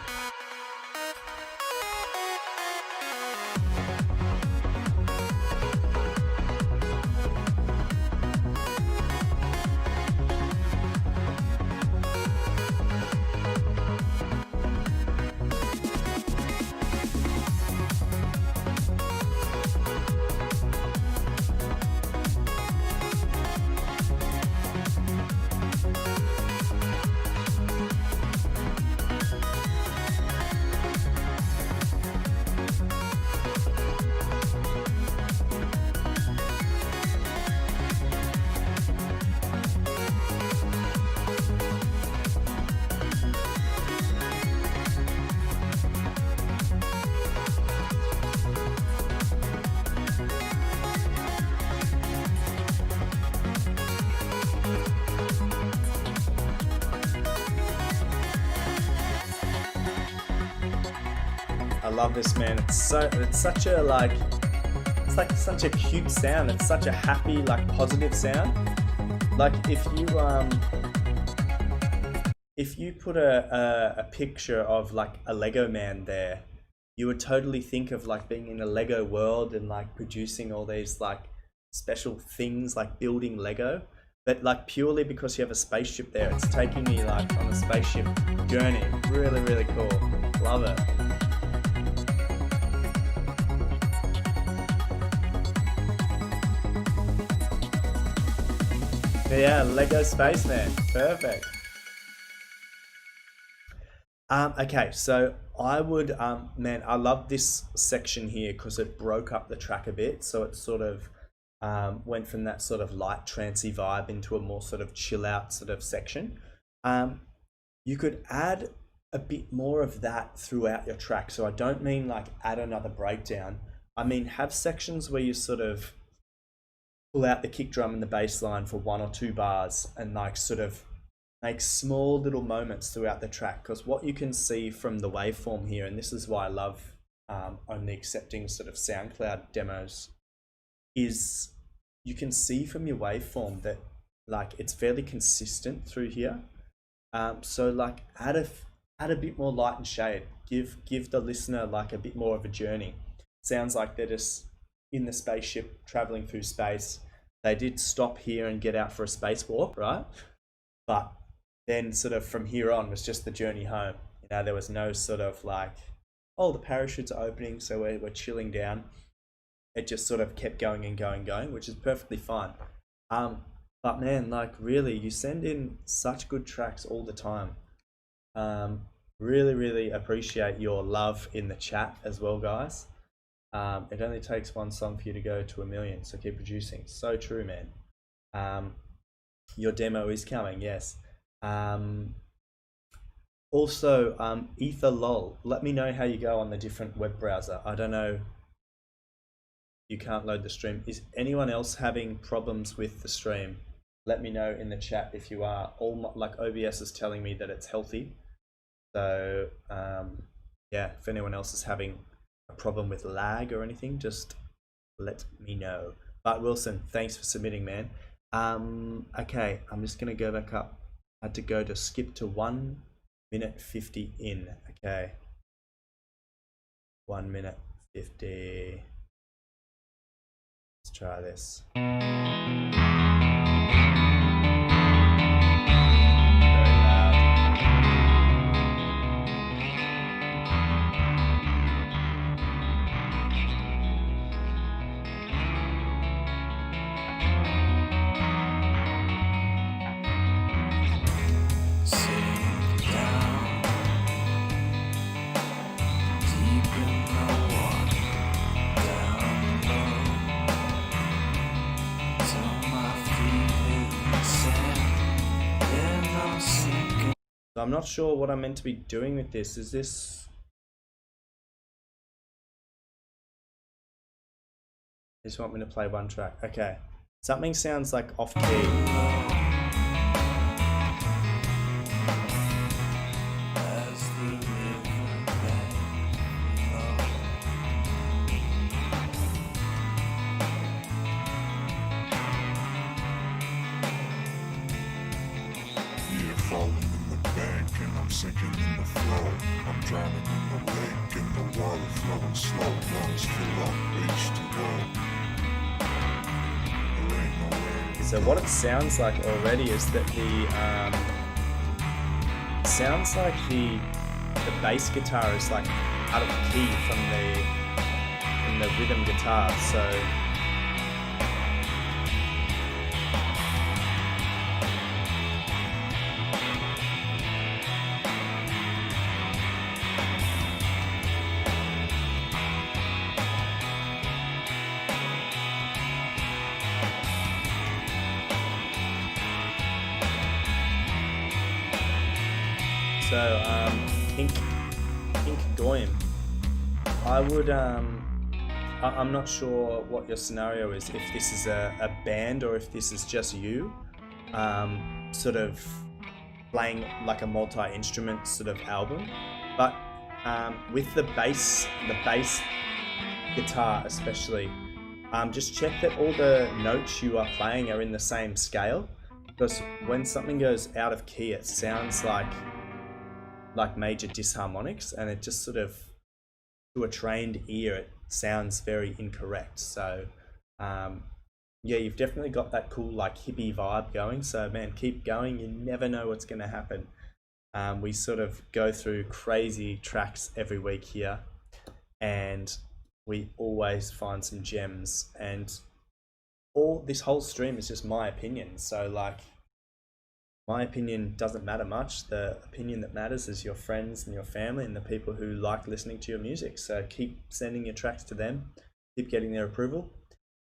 I love this, man. It's such a such a cute sound. It's such a happy, like, positive sound. Like, if you put a picture of like a Lego man there, you would totally think of like being in a Lego world and like producing all these like special things, like building Lego. But like purely because you have a spaceship there, it's taking me like on a spaceship journey. Really cool. Love it. Yeah, Lego Spaceman. Perfect. Okay, so I would, man, I love this section here because it broke up the track a bit. So it sort of went from that sort of light trancey vibe into a more sort of chill out sort of section. You could add a bit more of that throughout your track. So I don't mean like add another breakdown. I mean, have sections where you sort of pull out the kick drum and the bass line for 1 or 2 bars and like sort of make small little moments throughout the track. Because what you can see from the waveform here, and this is why I love only accepting sort of SoundCloud demos, is you can see from your waveform that like it's fairly consistent through here. So like add a bit more light and shade. Give the listener like a bit more of a journey. Sounds like they're just in the spaceship traveling through space. They did stop here and get out for a spacewalk, right? But then sort of from here on was just the journey home. You know, there was no sort of like, oh, the parachutes are opening, so we're chilling down. It just sort of kept going and going, which is perfectly fine. But man, like really, you send in such good tracks all the time. Really appreciate your love in the chat as well, guys. It only takes one song for you to go to 1 million, so keep producing. So true, man. Your demo is coming, yes. Also, Ether lol, let me know how you go on the different web browser. I don't know, you can't load the stream. Is anyone else having problems with the stream? Let me know in the chat if you are. Like OBS is telling me that it's healthy. So yeah, if anyone else is having a problem with lag or anything, just let me know. But Wilson, thanks for submitting, man. Okay, I'm just gonna go back up. I had to go to skip to 1 minute 50 in. Okay, 1 minute 50. Let's try this. I'm not sure what I'm meant to be doing with this. Is this just want me to play one track. Okay. Something sounds like off key. As the river bends low. Yeah, falling in the bank and I'm sinking in the flow. I'm drowning in the lake and the water flowing slow. Lungs fill up, H2O. There ain't no way. So what it sounds like already is that sounds like the bass guitar is like out of key from the rhythm guitar. So Ink Goyim, I would I'm not sure what your scenario is, if this is a band or if this is just you sort of playing like a multi-instrument sort of album, but with the bass guitar especially, just check that all the notes you are playing are in the same scale, because when something goes out of key it sounds like major disharmonics, and it just sort of, to a trained ear, it sounds very incorrect. So yeah, you've definitely got that cool like hippie vibe going, so man, keep going. You never know what's going to happen. We sort of go through crazy tracks every week here, and we always find some gems, and this whole stream is just my opinion. So like, my opinion doesn't matter much. The opinion that matters is your friends and your family and the people who like listening to your music. So keep sending your tracks to them, keep getting their approval,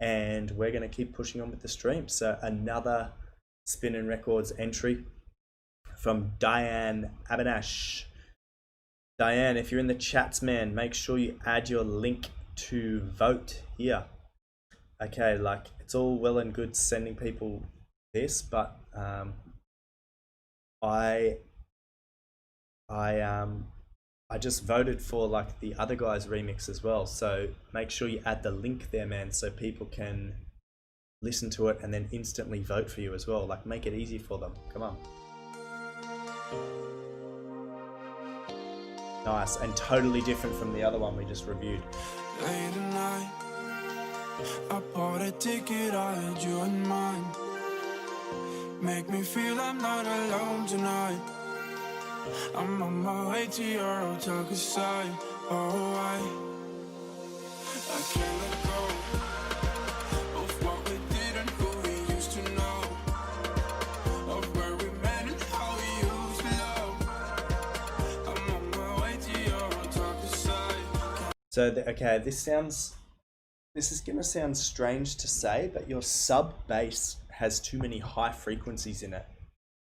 and we're going to keep pushing on with the stream. So another Spinnin' Records entry from Diane Abanash. Diane, if you're in the chats, man, make sure you add your link to vote here. Okay, like, it's all well and good sending people this, but I just voted for like the other guy's remix as well, so make sure you add the link there, man, so people can listen to it and then instantly vote for you as well. Like, make it easy for them. Come on. Nice, and totally different from the other one we just reviewed. Late at night, I bought a ticket, I had you in mind. Make me feel I'm not alone tonight. I'm on my way to your hotel side. Oh, I can't let go of what we did and who we used to know, of where we met and how we used to love. I'm on my way to your hotel side. So okay, this is gonna sound strange to say, but your sub bass has too many high frequencies in it,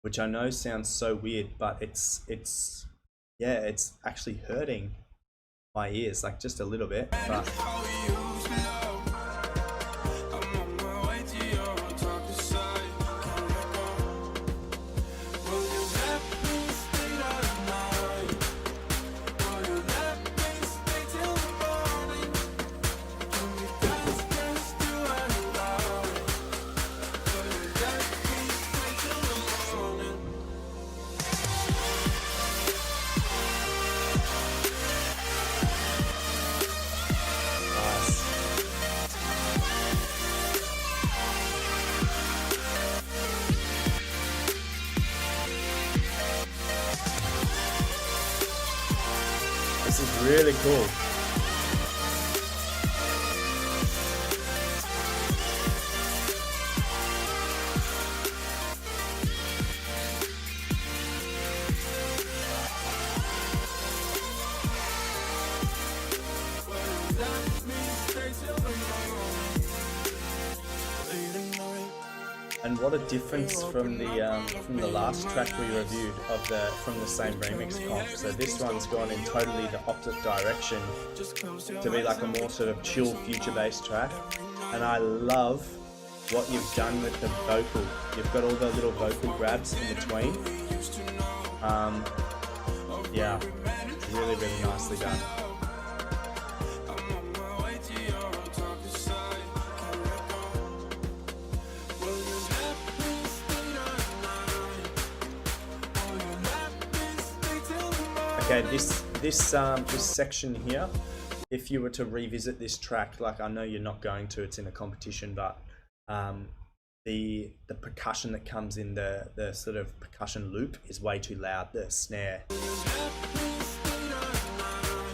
which I know sounds so weird, but it's actually hurting my ears, like just a little bit. But this is really cool. And what a difference from the last track we reviewed from the same remix comp. So this one's gone in totally the opposite direction to be like a more sort of chill future bass track. and I love what you've done with the vocal. You've got all the little vocal grabs in between. Yeah, really, really nicely done. Okay, this section here, if you were to revisit this track, like I know you're not going to, it's in a competition, but the percussion that comes in the sort of percussion loop is way too loud. The snare,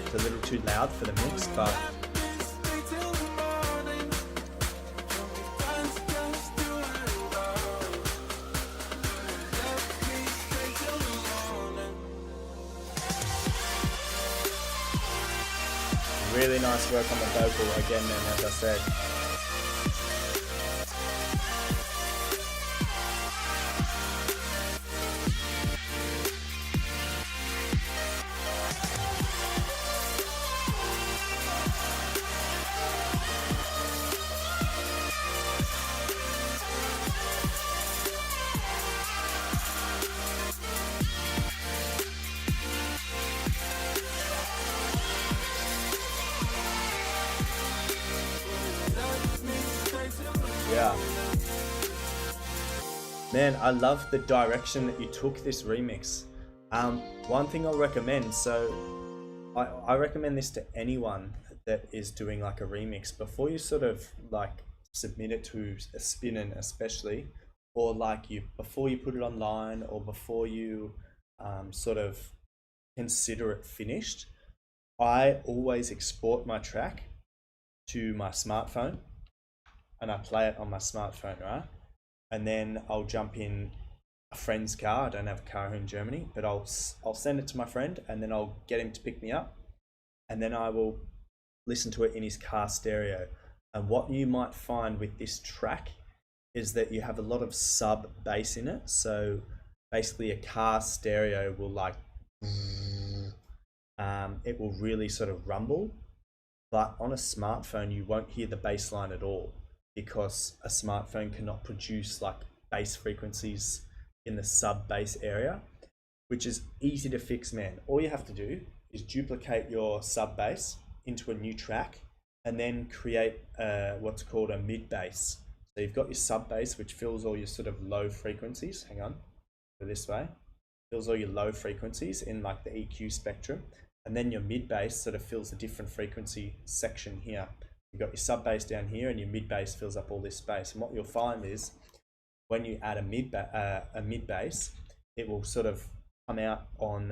it's a little too loud for the mix, but really nice work on the vocal again, man, as I said. Yeah. Man, I love the direction that you took this remix. One thing I'll recommend, so I recommend this to anyone that is doing like a remix, before you sort of like submit it to a spinner especially, or like before you put it online, or before you sort of consider it finished, I always export my track to my smartphone and I play it on my smartphone, right? And then I'll jump in a friend's car. I don't have a car here in Germany, but I'll send it to my friend, and then I'll get him to pick me up, and then I will listen to it in his car stereo. And what you might find with this track is that you have a lot of sub bass in it. So basically a car stereo will like, it will really sort of rumble, but on a smartphone you won't hear the bass line at all, because a smartphone cannot produce like bass frequencies in the sub bass area, which is easy to fix, man. All you have to do is duplicate your sub bass into a new track and then create what's called a mid bass. So you've got your sub bass, which fills all your sort of low frequencies. Hang on, go this way. Fills all your low frequencies in like the EQ spectrum. And then your mid bass sort of fills a different frequency section here. You've got your sub bass down here, and your mid bass fills up all this space. And what you'll find is when you add a mid bass, it will sort of come out on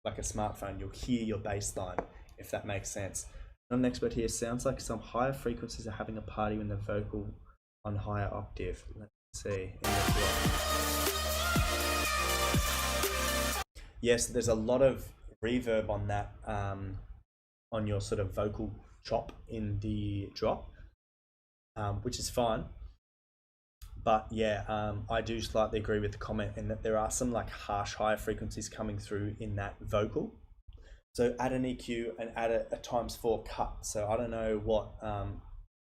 like a smartphone. You'll hear your bass line, if that makes sense. Not an expert here. Sounds like some higher frequencies are having a party when the vocal on higher octave. Let's see. Yes, there's a lot of reverb on that, on your sort of vocal chop in the drop, which is fine. But yeah, I do slightly agree with the comment in that there are some like harsh higher frequencies coming through in that vocal. So add an EQ and add a ×4 cut. So I don't know what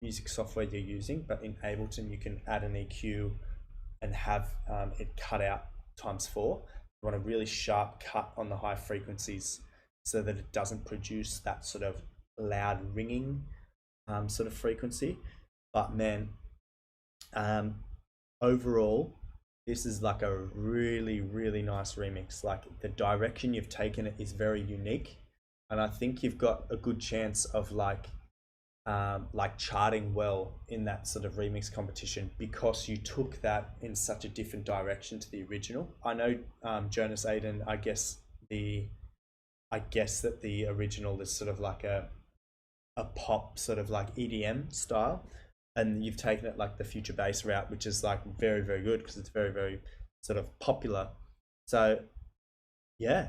music software you're using, but in Ableton you can add an EQ and have it cut out ×4. You want a really sharp cut on the high frequencies so that it doesn't produce that sort of loud ringing sort of frequency. But man, overall this is like a really, really nice remix. Like the direction you've taken it is very unique, and I think you've got a good chance of like charting well in that sort of remix competition, because you took that in such a different direction to the original. I know Jonas Aiden, I guess that the original is sort of like a pop sort of like EDM style, and you've taken it like the future bass route, which is like very, very good because it's very, very sort of popular. So yeah,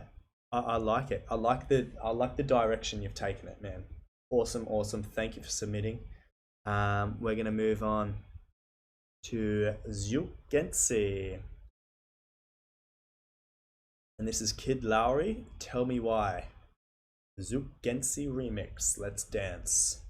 I like it. I like the direction you've taken it, man. Awesome. Thank you for submitting. We're gonna move on to Zukensi, and this is Kid Lowry. Tell me why. Zukensi remix. Let's dance.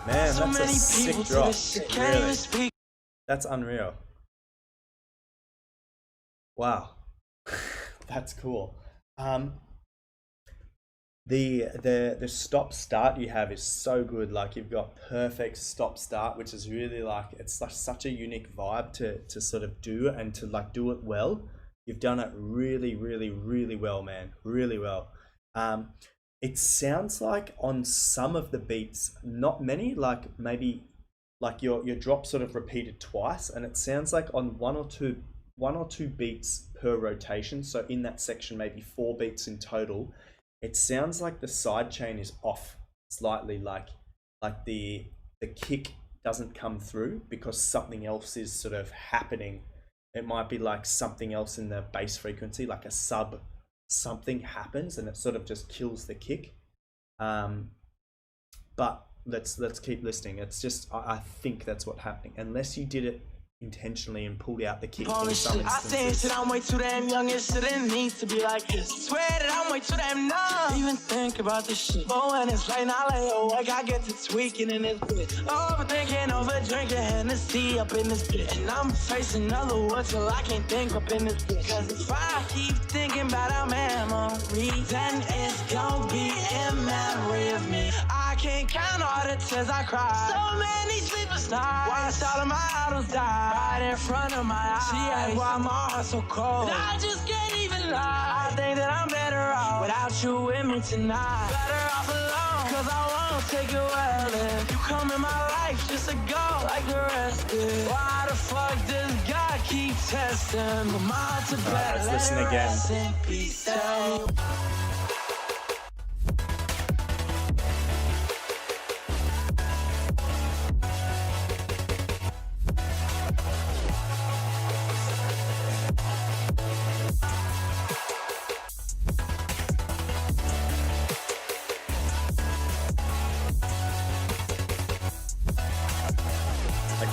Man, that's a sick drop. Really. That's unreal. Wow. That's cool. Um, the stop start you have is so good. Like you've got perfect stop start, which is really like it's like such a unique vibe to sort of do and to like do it well. You've done it really, really, really well, man. Really well. Um, it sounds like on some of the beats, not many, like maybe like your drop sort of repeated twice, and it sounds like on one or two beats per rotation. So in that section, maybe 4 beats in total. It sounds like the side chain is off slightly, like the kick doesn't come through because something else is sort of happening. It might be like something else in the bass frequency, like a sub, something happens and it sort of just kills the kick. Um, but let's keep listening. It's just I think that's what's happening, unless you did it intentionally and pulled out the kick in some I say instances. shit, I'm way too damn young and shit, it needs to be like this. Swear that I'm way too damn numb. Even think about this shit. But when it's late, I lay awake, I get to tweaking in this bitch. Overthinking, over drinking, Hennessy up in this bitch. And I'm facing another one till I can't think up in this bitch. Cause if I keep thinking about our memory, then it's gonna be in memory of me. I can't count all the tears I cried. So many sleepless nights. Watched all of my idols die right in front of my eyes. She asked why my heart's so cold. And I just can't even lie. I think that I'm better off without you with me tonight. Better off alone, cause I won't take it well if you come in my life just to go like the rest did. Why the fuck does God keep testing? But my heart's a better. Let's listen again. In peace, tell me.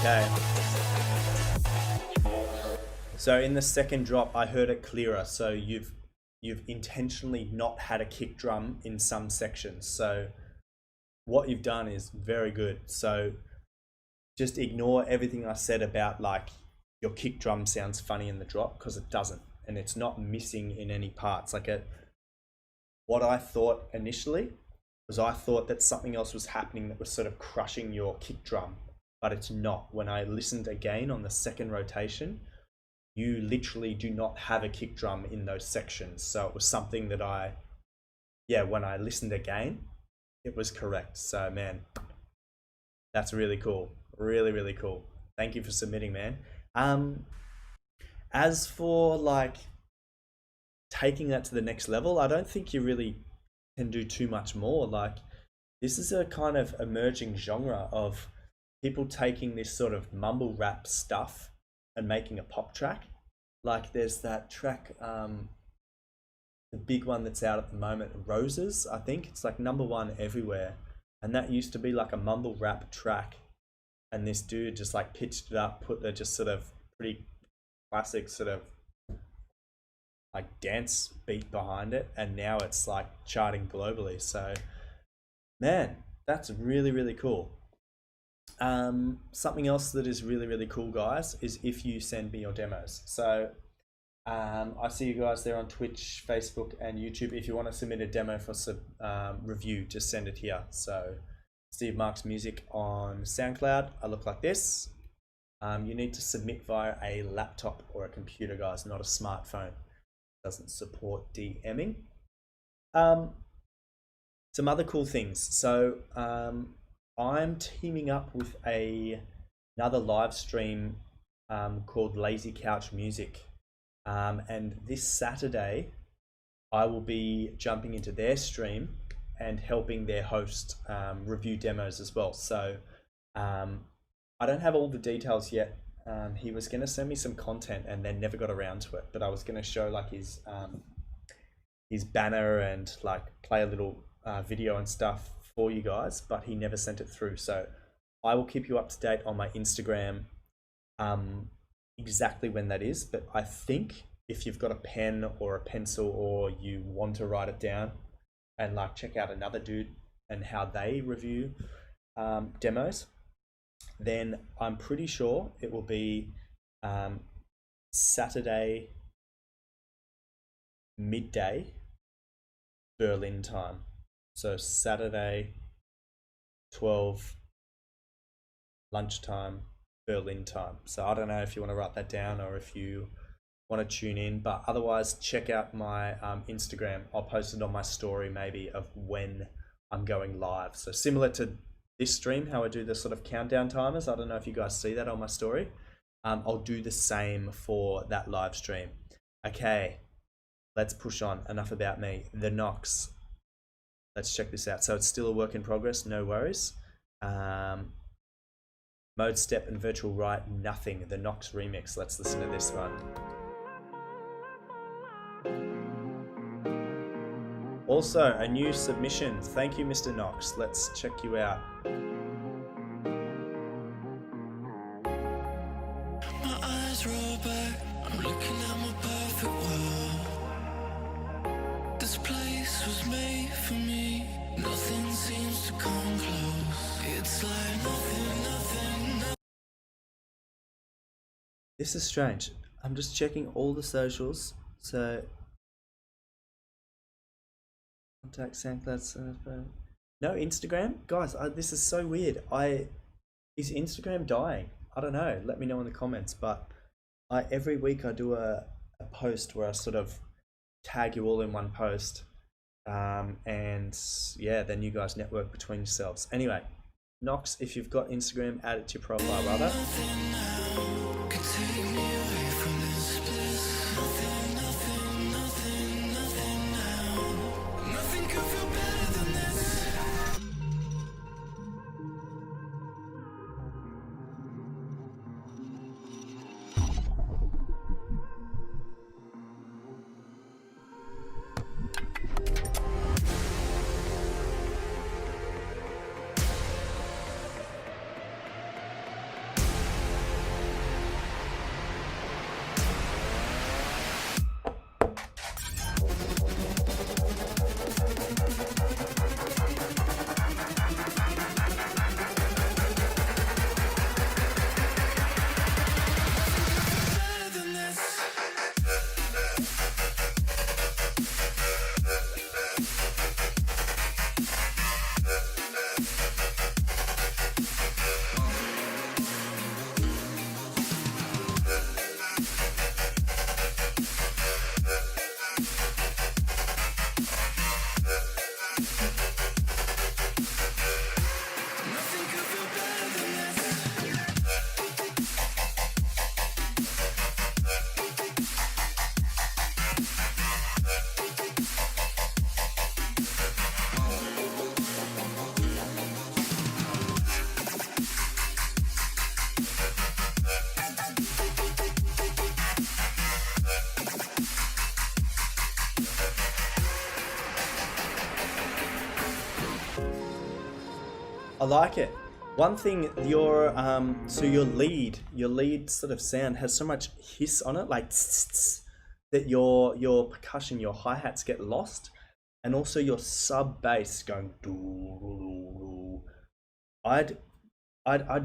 Okay. So in the second drop, I heard it clearer. So you've intentionally not had a kick drum in some sections. So what you've done is very good. So just ignore everything I said about like your kick drum sounds funny in the drop, because it doesn't, and it's not missing in any parts. Like what I thought initially was I thought that something else was happening that was sort of crushing your kick drum, but it's not. When I listened again on the second rotation, you literally do not have a kick drum in those sections. So it was something that when I listened again, it was correct. So man, that's really cool. Really, really cool. Thank you for submitting, man. As for like taking that to the next level, I don't think you really can do too much more. Like this is a kind of emerging genre of people taking this sort of mumble rap stuff and making a pop track. Like there's that track, the big one that's out at the moment, Roses, I think. It's like #1 everywhere. And that used to be like a mumble rap track. And this dude just like pitched it up, put the just sort of pretty classic sort of like dance beat behind it. And now it's like charting globally. So man, that's really, really cool. Something else that is really, really cool, guys, is if you send me your demos. So I see you guys there on Twitch, Facebook, and YouTube. If you want to submit a demo for review, just send it here. So Steve Marks Music on SoundCloud. I look like this. You need to submit via a laptop or a computer, guys, not a smartphone. It doesn't support DMing. Some other cool things. So I'm teaming up with another live stream called Lazy Couch Music. And this Saturday, I will be jumping into their stream and helping their host review demos as well. So I don't have all the details yet. He was going to send me some content and then never got around to it. But I was going to show like his banner and like play a little video and stuff for you guys, but he never sent it through. So I will keep you up to date on my Instagram exactly when that is. But I think if you've got a pen or a pencil or you want to write it down and like check out another dude and how they review demos, then I'm pretty sure it will be Saturday midday Berlin time. So Saturday 12 lunchtime Berlin time. So I don't know if you want to write that down or if you want to tune in, but otherwise check out my Instagram. I'll post it on my story maybe of when I'm going live. So similar to this stream, how I do the sort of countdown timers. I don't know if you guys see that on my story. I'll do the same for that live stream. Okay, let's push on. Enough about me. The Knox. Let's check this out. So it's still a work in progress, no worries. Mode Step and Virtual Right, Nothing. The Knox remix. Let's listen to this one. Also, a new submission. Thank you, Mr. Knox. Let's check you out. My eyes roll back, I'm looking at my perfect world. This place was made for me, nothing seems to come close. It's like nothing. This is strange. I'm just checking all the socials. So, contact SoundCloud. No Instagram? Guys, this is so weird. Is Instagram dying? I don't know. Let me know in the comments. But every week I do a post where I sort of tag you all in one post. And yeah, then you guys network between yourselves. Anyway, Knox, if you've got Instagram, add it to your profile, brother. I like it. One thing, your lead sort of sound has so much hiss on it, like tss, that your percussion, your hi-hats get lost, and also your sub bass going doo. I'd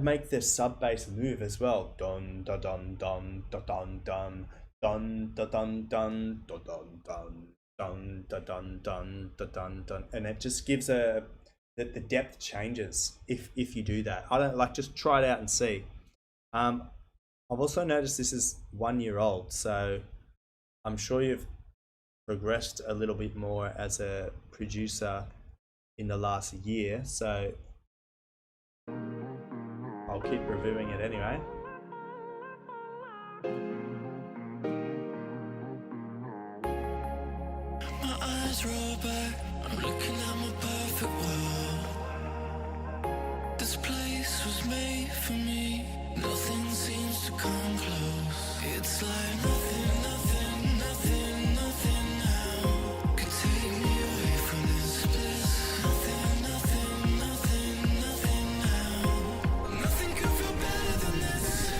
make the sub bass move as well. Dun dun dun dun dun dun dun dun dun dun dun dun dun dun dun dun dun dun, and it just gives that the depth changes if you do that. I don't like, just try it out and see. I've also noticed this is 1 year old, so I'm sure you've progressed a little bit more as a producer in the last year, so I'll keep reviewing it anyway. My eyes roll back, I'm looking at my perfect world. This place was made for me, nothing seems to come close. It's like nothing now could take me away from this bliss. Nothing now. Nothing could feel better than this.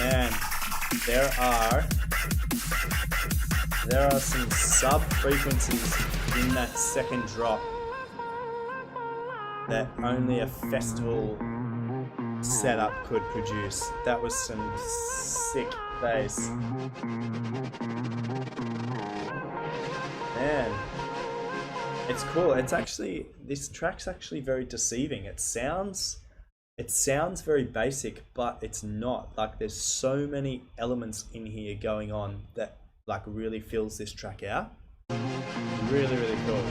Man, there are some sub frequencies in that second drop that only a festival setup could produce. That was some sick bass. Man, it's cool. It's actually, this track's actually very deceiving. It sounds very basic, but it's not. Like, there's so many elements in here going on that like really fills this track out. Really, really cool.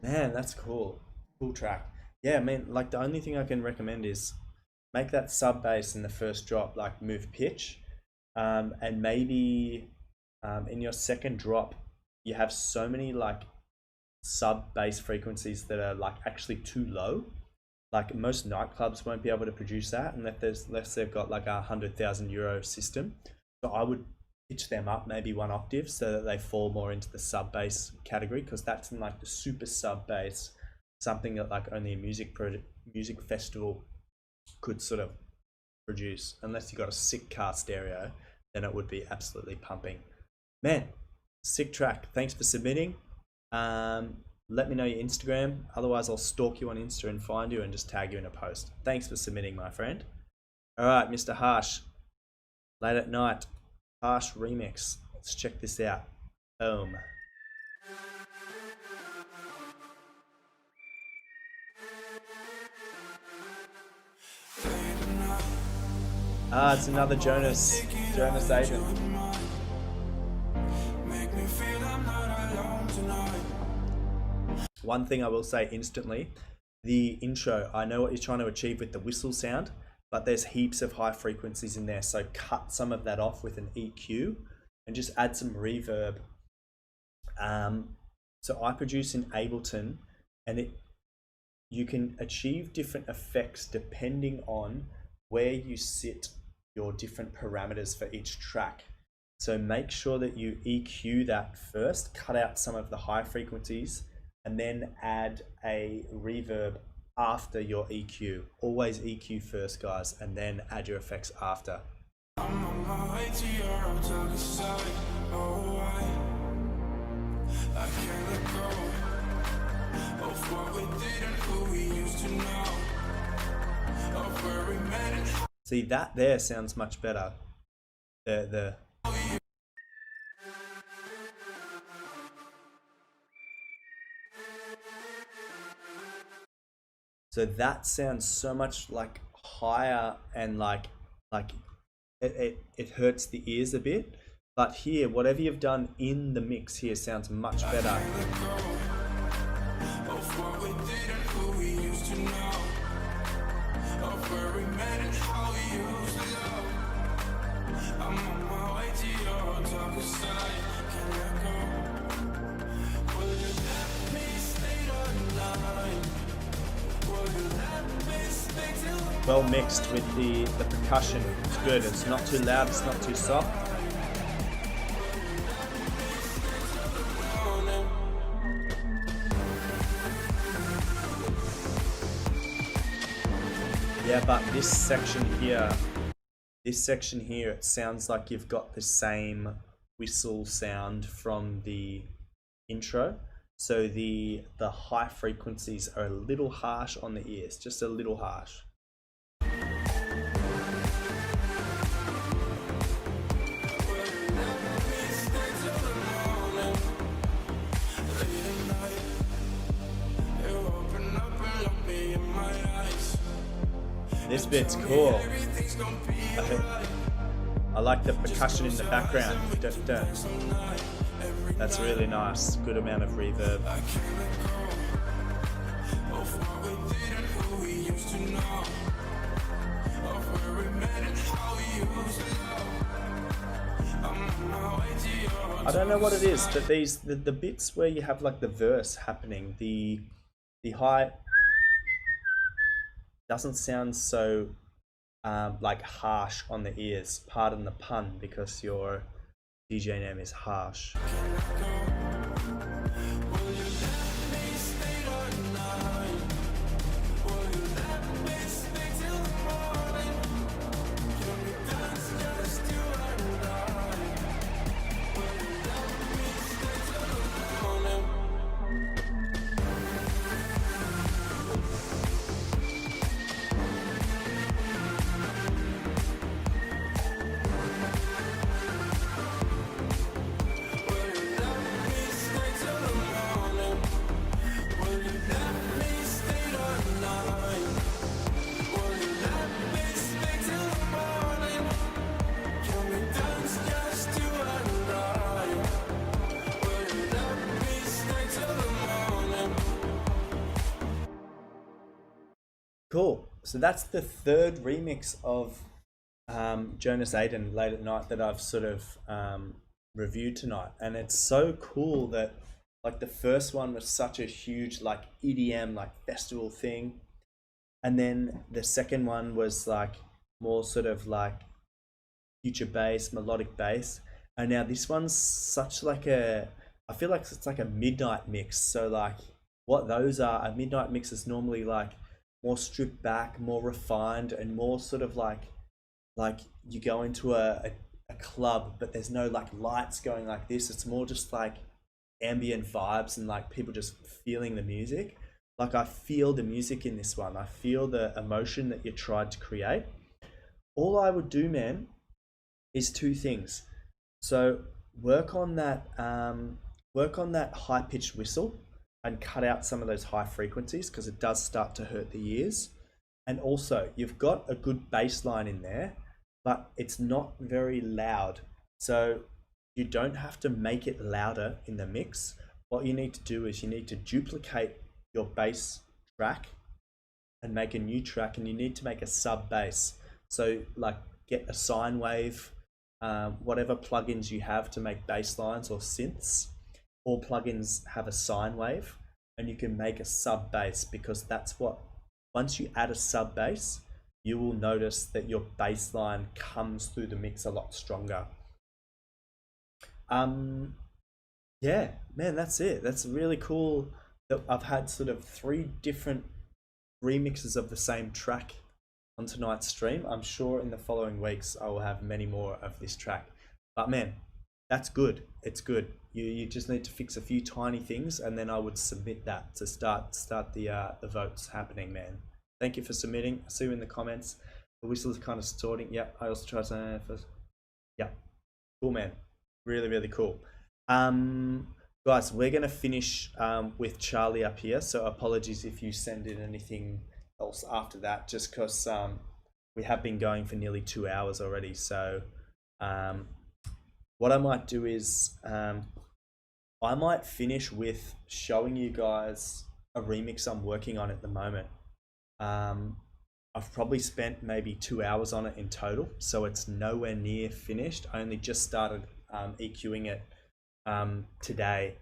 Man, that's cool. Cool track. Yeah, I mean, like, the only thing I can recommend is make that sub bass in the first drop, like, move pitch, and maybe in your second drop you have so many like sub bass frequencies that are like actually too low. Like, most nightclubs won't be able to produce that unless they've got like €100,000 system. So I would pitch them up maybe one octave so that they fall more into the sub bass category, because that's in like the super sub bass, something that like only a music festival could sort of produce. Unless you got a sick car stereo, then it would be absolutely pumping. Man, sick track. Thanks for submitting. Let me know your Instagram. Otherwise, I'll stalk you on Insta and find you and just tag you in a post. Thanks for submitting, my friend. All right, Mr. Harsh. Late at Night. Harsh remix. Let's check this out. Boom. It's another Jonas 8. One thing I will say instantly, the intro, I know what you're trying to achieve with the whistle sound, but there's heaps of high frequencies in there, so cut some of that off with an EQ and just add some reverb. So I produce in Ableton, and you can achieve different effects depending on where you sit your different parameters for each track. So make sure that you EQ that first, cut out some of the high frequencies, and then add a reverb after your EQ. Always EQ first, guys, and then add your effects after. I'm on my way to your hotel side. Oh, I can't let go of what we did and who we used to know, of where we met and... See, that there sounds much better. So that sounds so much like higher, and like it hurts the ears a bit. But here, whatever you've done in the mix here sounds much better. Well mixed with the percussion. It's good. It's not too loud, it's not too soft. Yeah, but this section here, it sounds like you've got the same whistle sound from the intro. So the high frequencies are a little harsh on the ears, just a little harsh. This bit's cool. I like the percussion in the background. That's really nice. Good amount of reverb. I don't know what it is, but the bits where you have like the verse happening, the high doesn't sound so like harsh on the ears. Pardon the pun, because your DJ name is Harsh. Cool. So that's the third remix of Jonas Aiden, Late at Night, that I've sort of reviewed tonight, and it's so cool that like the first one was such a huge like EDM like festival thing, and then the second one was like more sort of like future bass, melodic bass, and now this one's such like I feel like it's like a midnight mix. So like what those are, a midnight mix is normally like more stripped back, more refined, and more sort of like you go into a club, but there's no like lights going like this. It's more just like ambient vibes and like people just feeling the music. Like I feel the music in this one. I feel the emotion that you tried to create. All I would do, man, is two things. So work on that high pitched whistle and cut out some of those high frequencies, because it does start to hurt the ears. And also you've got a good bass line in there, but it's not very loud. So you don't have to make it louder in the mix. What you need to do is you need to duplicate your bass track and make a new track, and you need to make a sub bass. So like get a sine wave, whatever plugins you have to make bass lines or synths. All plugins have a sine wave, and you can make a sub bass, because that's what, once you add a sub bass, you will notice that your bass line comes through the mix a lot stronger. Yeah, man, that's it. That's really cool that I've had sort of 3 different remixes of the same track on tonight's stream. I'm sure in the following weeks I will have many more of this track. But man, that's good. It's good. You just need to fix a few tiny things, and then I would submit that to start the votes happening, man. Thank you for submitting. I see you in the comments. The whistle is kind of distorting. Yep, I also tried something first. Yeah, cool, man. Really, really cool. Guys, we're gonna finish with Charlie up here. So apologies if you send in anything else after that, just because we have been going for nearly 2 hours already. So what I might do is I might finish with showing you guys a remix I'm working on at the moment. I've probably spent maybe 2 hours on it in total, so it's nowhere near finished. I only just started EQing it today,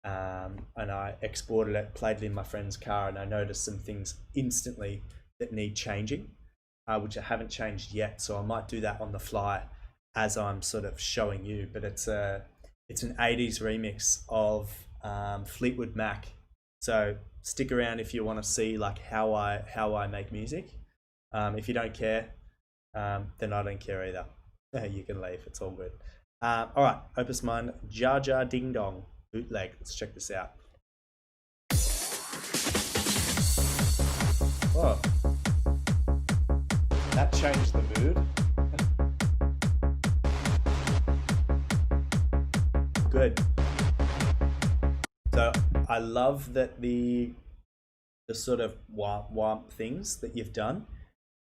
and I exported it, played it in my friend's car, and I noticed some things instantly that need changing, which I haven't changed yet, so I might do that on the fly as I'm sort of showing you. But it's an 80s remix of Fleetwood Mac, so stick around if you want to see like how I make music. If you don't care, then I don't care either. You can leave, it's all good. All right, Opus Mine, Jar Jar Ding Dong bootleg. Let's check this out. Oh, that changed the mood. Good. So I love that the sort of womp things that you've done,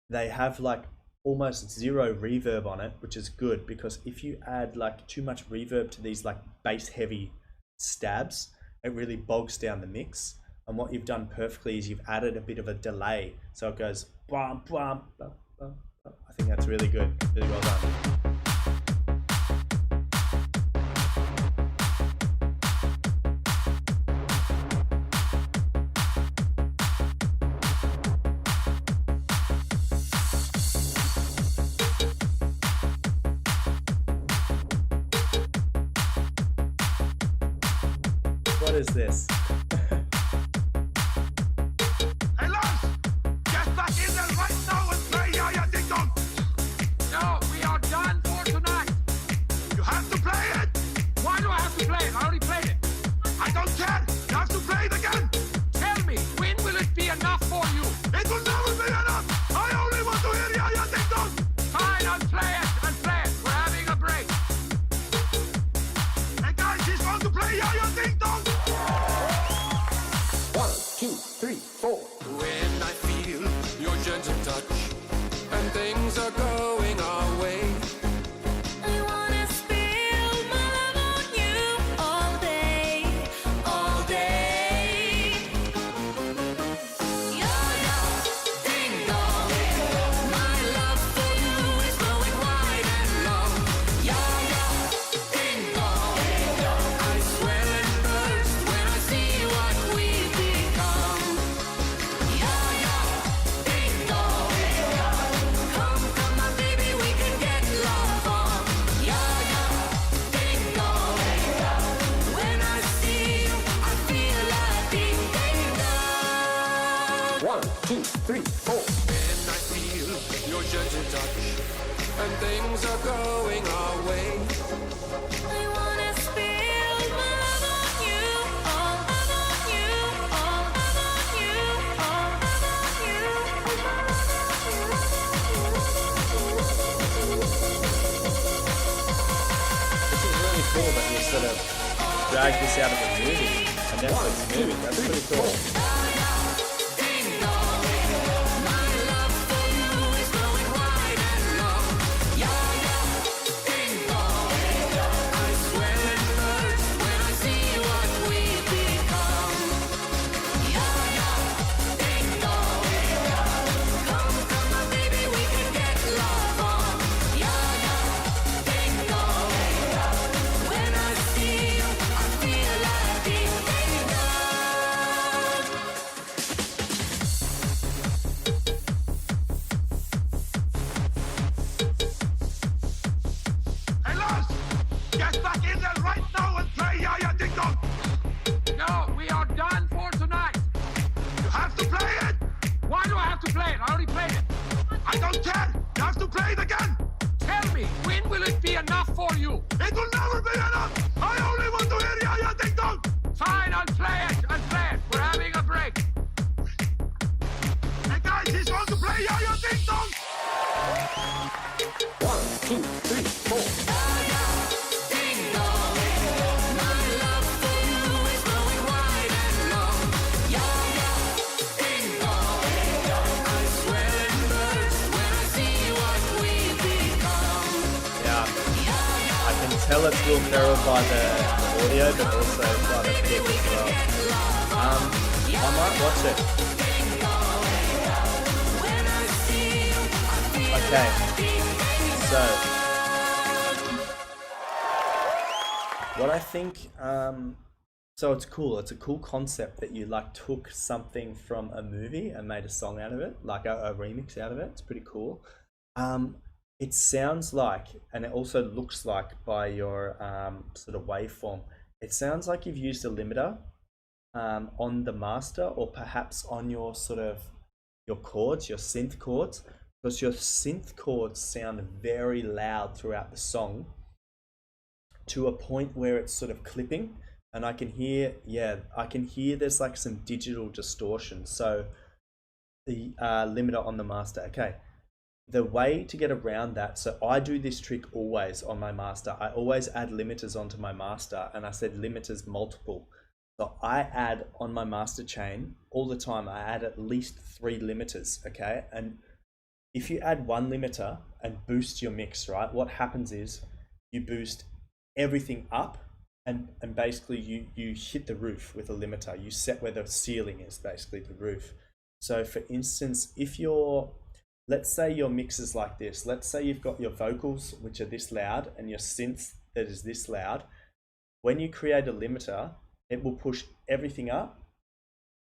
they have like almost zero reverb on it, which is good, because if you add like too much reverb to these like bass heavy stabs, it really bogs down the mix. And what you've done perfectly is you've added a bit of a delay, so it goes bum, bum, bum, bum, bum. I think that's really good, really well done. What is this? Hey Lars! Get back in there right now and play Ya Ding Dong! No, we are done for tonight! You have to play it! Why do I have to play it? I already played it! I don't care! You have to play it again! Tell me, when will it be enough for you? It will never be enough! I only want to hear Ya Ding Dong! Fine, I'll play it! We're having a break! Hey guys, he's going to play Ya Ding Dong! cool that you sort of drag this out of a movie, a Netflix movie. That's pretty cool. Hey, Lars! Get back in there right now and play Yaya Ding Dong! No, we are done for tonight! You have to play it! Why do I have to play it? I already played it! I don't care! You have to play it again! Tell me, when will it be enough for you? It will never be enough! I only want to hear Yaya Ding Dong! Fine, I'll play it! I'll play it! We're having a break! Hey guys, he's going to play Yaya Ding Dong! 1, 2, 3, 4. I can tell it's Will Ferrell by the audio, but also by the pick as well. I might watch it. Okay, so what I think, so it's cool. It's a cool concept that you like took something from a movie and made a song out of it, like a remix out of it. It's pretty cool. It sounds like, and it also looks like by your sort of waveform, it sounds like you've used a limiter on the master, or perhaps on your sort of your chords, your synth chords, because your synth chords sound very loud throughout the song to a point where it's sort of clipping, and I can hear, I can hear there's like some digital distortion. So the limiter on the master, okay. The way to get around that, so I do this trick always on my master. I always add limiters onto my master, and I said limiters multiple. So I add on my master chain all the time, I add at least 3 limiters, okay? And if you add 1 limiter and boost your mix, right, what happens is you boost everything up, and basically you hit the roof with a limiter. You set where the ceiling is, basically the roof. So for instance, if you're, let's say your mix is like this. Let's say you've got your vocals, which are this loud, and your synth that is this loud. When you create a limiter, it will push everything up,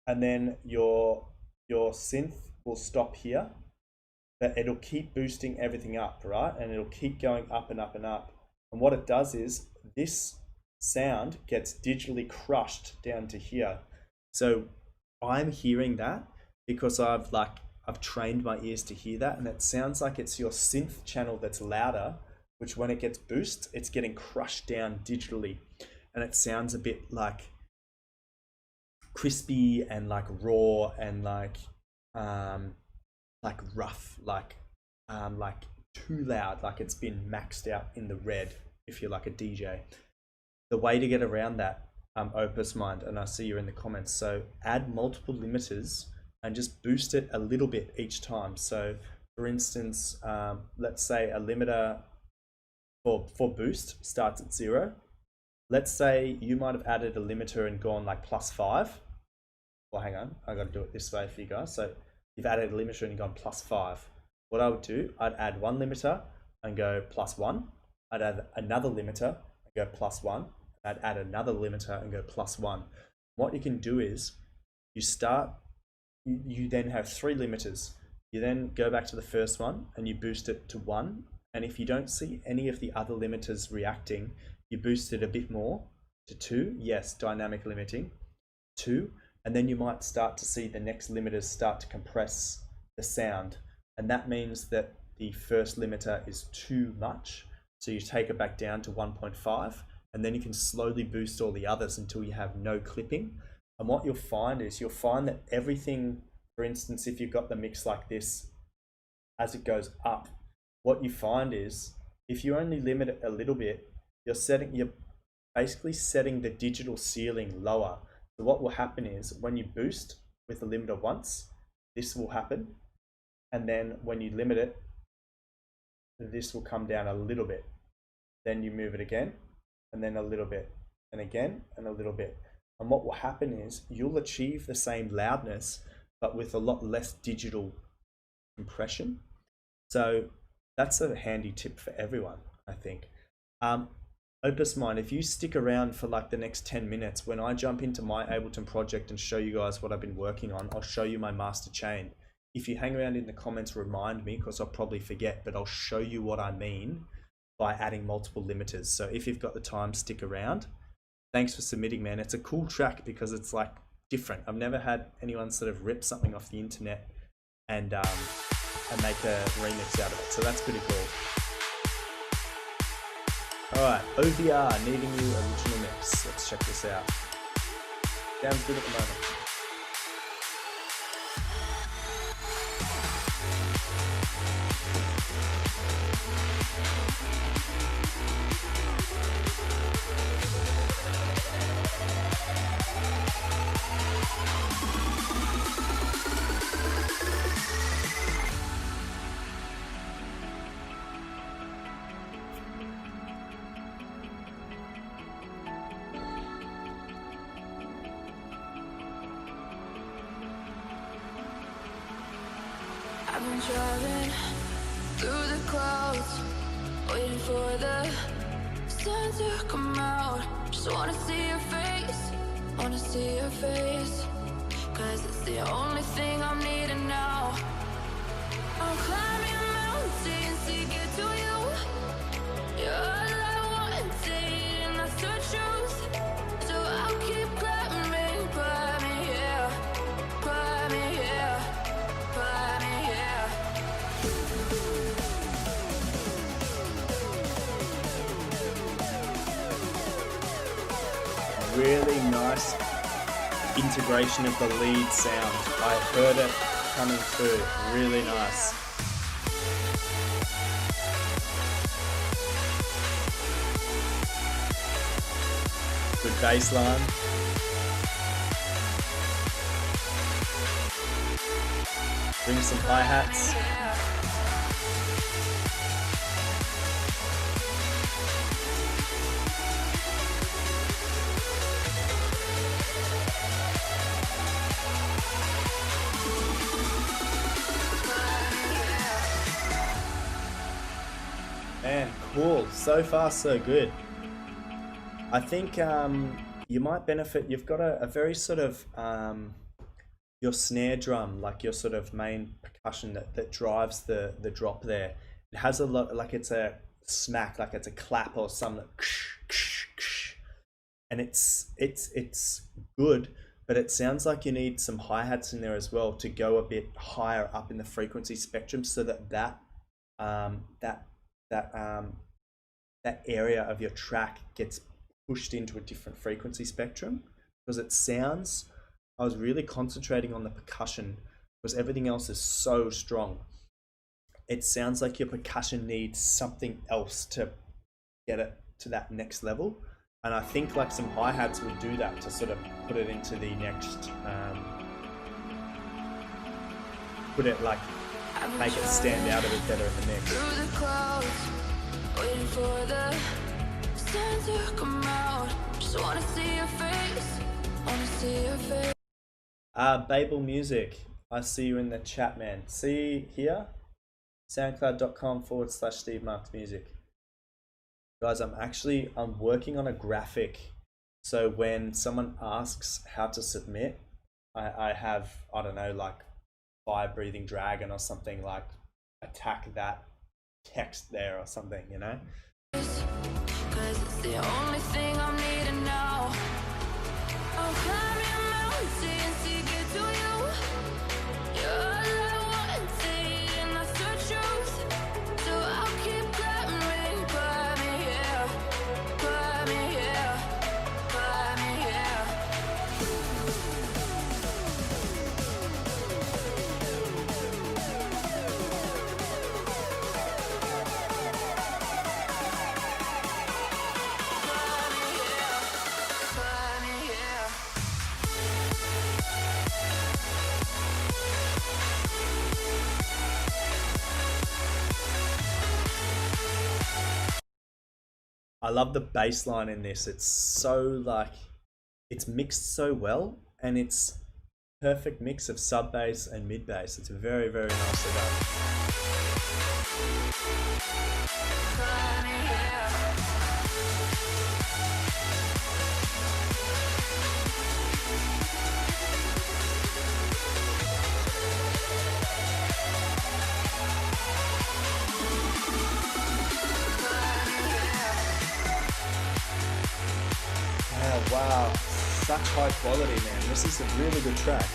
and then your synth will stop here, but it'll keep boosting everything up, right? And it'll keep going up and up and up. And what it does is this sound gets digitally crushed down to here. So I'm hearing that because I've trained my ears to hear that, and it sounds like it's your synth channel that's louder, which when it gets boost, it's getting crushed down digitally, and it sounds a bit like crispy and like raw and like rough, like too loud, like it's been maxed out in the red if you're like a DJ. The way to get around that, Opus Mind, and I see you're in the comments, so add multiple limiters and just boost it a little bit each time. So for instance, let's say a limiter for boost starts at 0. Let's say you might have added a limiter and gone like +5. Well, hang on, I got to do it this way for you guys. So you've added a limiter and gone +5. What I would do, I'd add 1 limiter and go +1. I'd add another limiter and go +1. I'd add another limiter and go +1. What you can do is you then have 3 limiters. You then go back to the first one and you boost it to 1. And if you don't see any of the other limiters reacting, you boost it a bit more to 2. Yes, dynamic limiting, 2. And then you might start to see the next limiters start to compress the sound. And that means that the first limiter is too much. So you take it back down to 1.5, and then you can slowly boost all the others until you have no clipping. And what you'll find is that everything, for instance, if you've got the mix like this, as it goes up, what you find is if you only limit it a little bit, basically setting the digital ceiling lower. So what will happen is when you boost with the limiter once, this will happen. And then when you limit it, this will come down a little bit. Then you move it again, and then a little bit, and again, and a little bit. And what will happen is you'll achieve the same loudness, but with a lot less digital compression. So that's a handy tip for everyone, I think. Opus Mind, if you stick around for like the next 10 minutes, when I jump into my Ableton project and show you guys what I've been working on, I'll show you my master chain. If you hang around in the comments, remind me, because I'll probably forget, but I'll show you what I mean by adding multiple limiters. So if you've got the time, stick around. Thanks for submitting, man. It's a cool track because it's like different. I've never had anyone sort of rip something off the internet and make a remix out of it. So that's pretty cool. Alright, OVR, Needing You original mix. Let's check this out. Sounds good at the moment. I've been driving through the clouds, waiting for the sun to come out. Just wanna see your face, wanna see your face, 'cause it's the only thing I'm needing now. I'm climbing mountains to get to you. You're all I wanted, and that's the truth. So I'll keep climbing, put me here, put me here, put me here. Really nice integration of the lead sound. I heard it coming through. Really nice. Good bass line. Bring some hi-hats. Man, cool. So far, so good. I think you might benefit. You've got a very sort of your snare drum, like your sort of main percussion that drives the drop there. It has a lot, like it's a smack, like it's a clap or something, and it's good. But it sounds like you need some hi-hats in there as well to go a bit higher up in the frequency spectrum, so that area of your track gets pushed into a different frequency spectrum. Because it sounds, I was really concentrating on the percussion because everything else is so strong. It sounds like your percussion needs something else to get it to that next level. And I think like some hi-hats would do that to sort of put it into the next, put it like, make it stand out a bit better in the mix. Through the clouds, waiting for the sun to come out. Just wanna see your face, wanna see your face. Babel Music, I see you in the chat, man. See here, soundcloud.com/Steve Marks Music. Guys, I'm working on a graphic. So when someone asks how to submit, I have, I don't know, like Fire Breathing Dragon or something, like attack that text there or something, you know? 'Cause it's the only thing I'm needing now. I'm climbing mountains to get to you. You're all I wanted, and that's the truth. So I'll keep climbing, put me here, put me here, put me here. Put I love the bass line in this. It's so like, it's mixed so well, and it's perfect mix of sub bass and mid bass. It's very, very nicely done. Oh wow, such high quality, man. This is a really good track.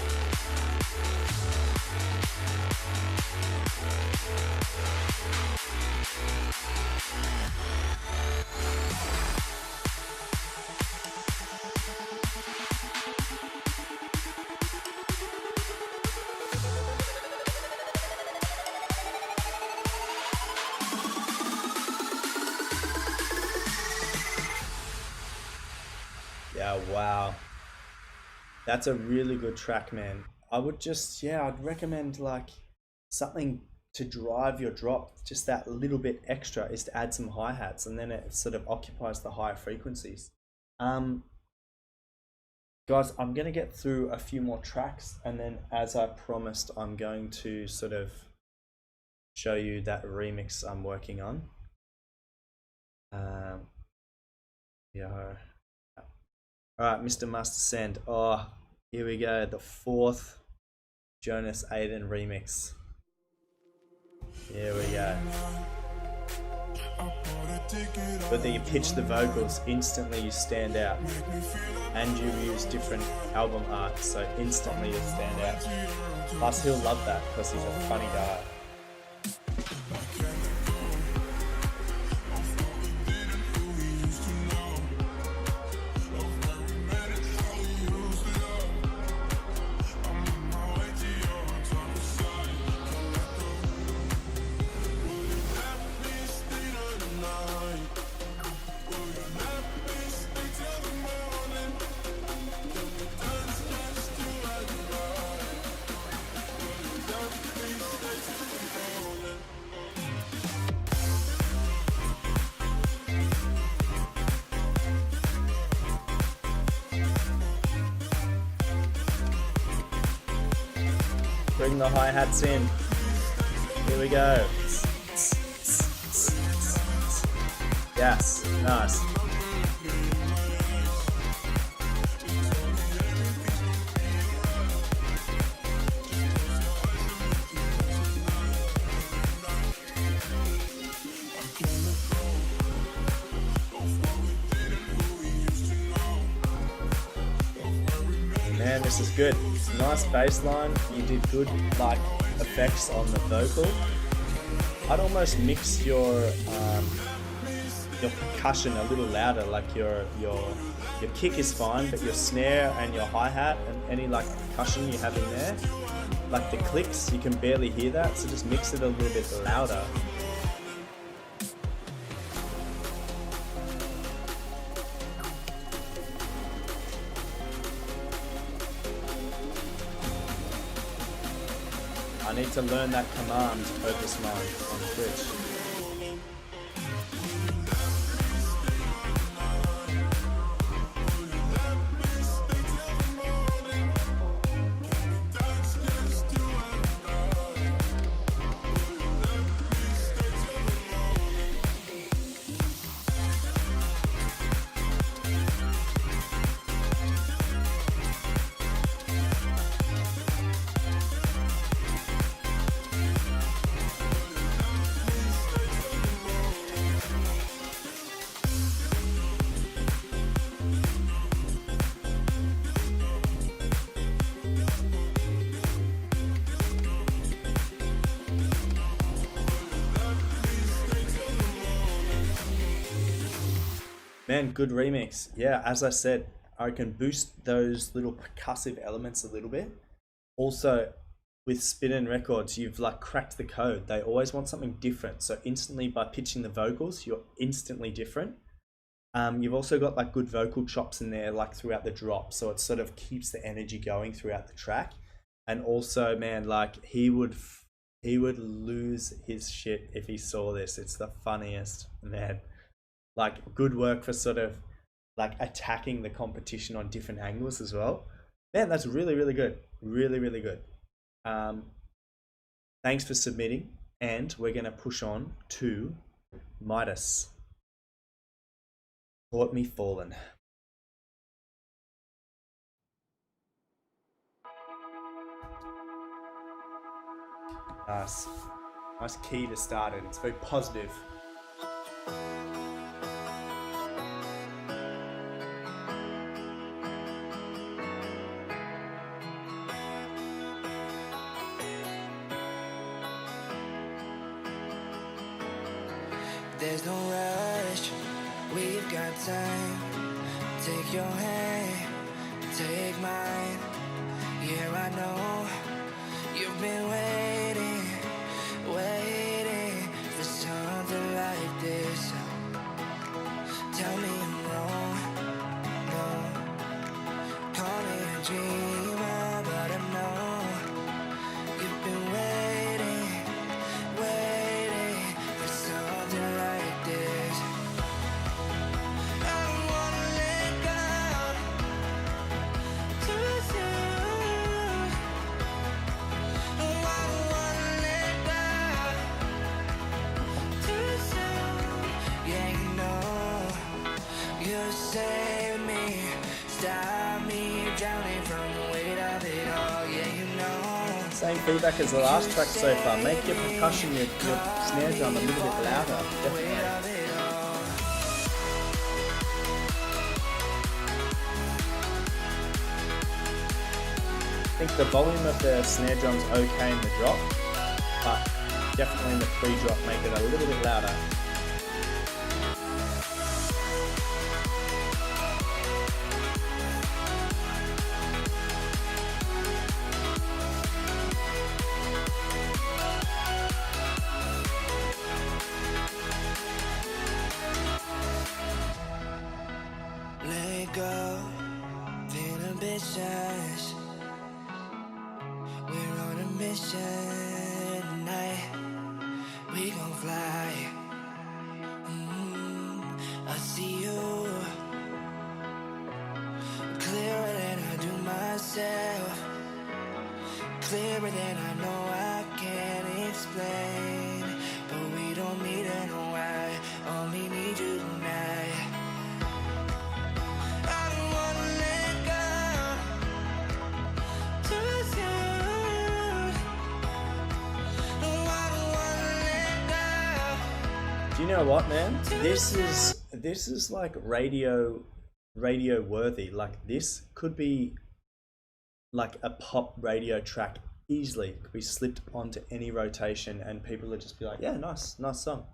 Yeah, wow. That's a really good track, man. I would just, yeah, I'd recommend like something to drive your drop, just that little bit extra is to add some hi-hats, and then it sort of occupies the higher frequencies. Um, Guys, I'm gonna get through a few more tracks, and then as I promised, I'm going to sort of show you that remix I'm working on. Yeah. Alright, Mr. Must Send. Oh, here we go. The fourth Jonas Aiden remix. Here we go. Whether you pitch the vocals, instantly you stand out. And you use different album art, so instantly you stand out. Plus he'll love that because he's a funny guy. Bring the hi-hats in. Here we go. Yes, nice. Man, this is good. Nice bass line. You did good like effects on the vocal. I'd almost mix your percussion a little louder. Like your kick is fine, but your snare and your hi-hat and any like percussion you have in there, like the clicks, you can barely hear that. So just mix it a little bit louder. I need to learn that command, focus mine on Twitch. Man, good remix. Yeah, as I said, I can boost those little percussive elements a little bit. Also, with Spin-In Records, you've like cracked the code. They always want something different. So instantly by pitching the vocals, you're instantly different. You've also got like good vocal chops in there, like throughout the drop. So it sort of keeps the energy going throughout the track. And also, man, like he would lose his shit if he saw this. It's the funniest, man. Like good work for sort of like attacking the competition on different angles as well. Man, that's really, really good. Really, really good. Thanks for submitting. And we're going to push on to Midas. Caught Me Fallen. Nice. Nice key to start it. It's very positive. There's no rush, we've got time. Take your hand, take mine. Yeah, I know you've been waiting, waiting for something like this. Tell me I'm wrong, no. Call me a dreamer, but I know you've been waiting, waiting for something like this. I don't wanna let go too soon. I don't wanna let go too soon. Yeah, you know you saved me, stop me drowning from the weight of it all. Yeah, you know. Same feedback as the last track so far. Make your percussion, your snare drum a little bit louder. Definitely. I think the volume of the snare drum's okay in the drop, but definitely in the pre-drop make it a little bit louder. Let go of inhibitions. We're on a mission tonight. We gon' fly. I see you clearer than I do myself. Clearer than I know I can explain. But we don't need to know why. Only need you tonight. I don't wanna let go too soon. No, I don't wanna let go. Do you know what, man? This is like radio worthy. Like this could be like a pop radio track easily. It could be slipped onto any rotation and people would just be like, yeah, nice song.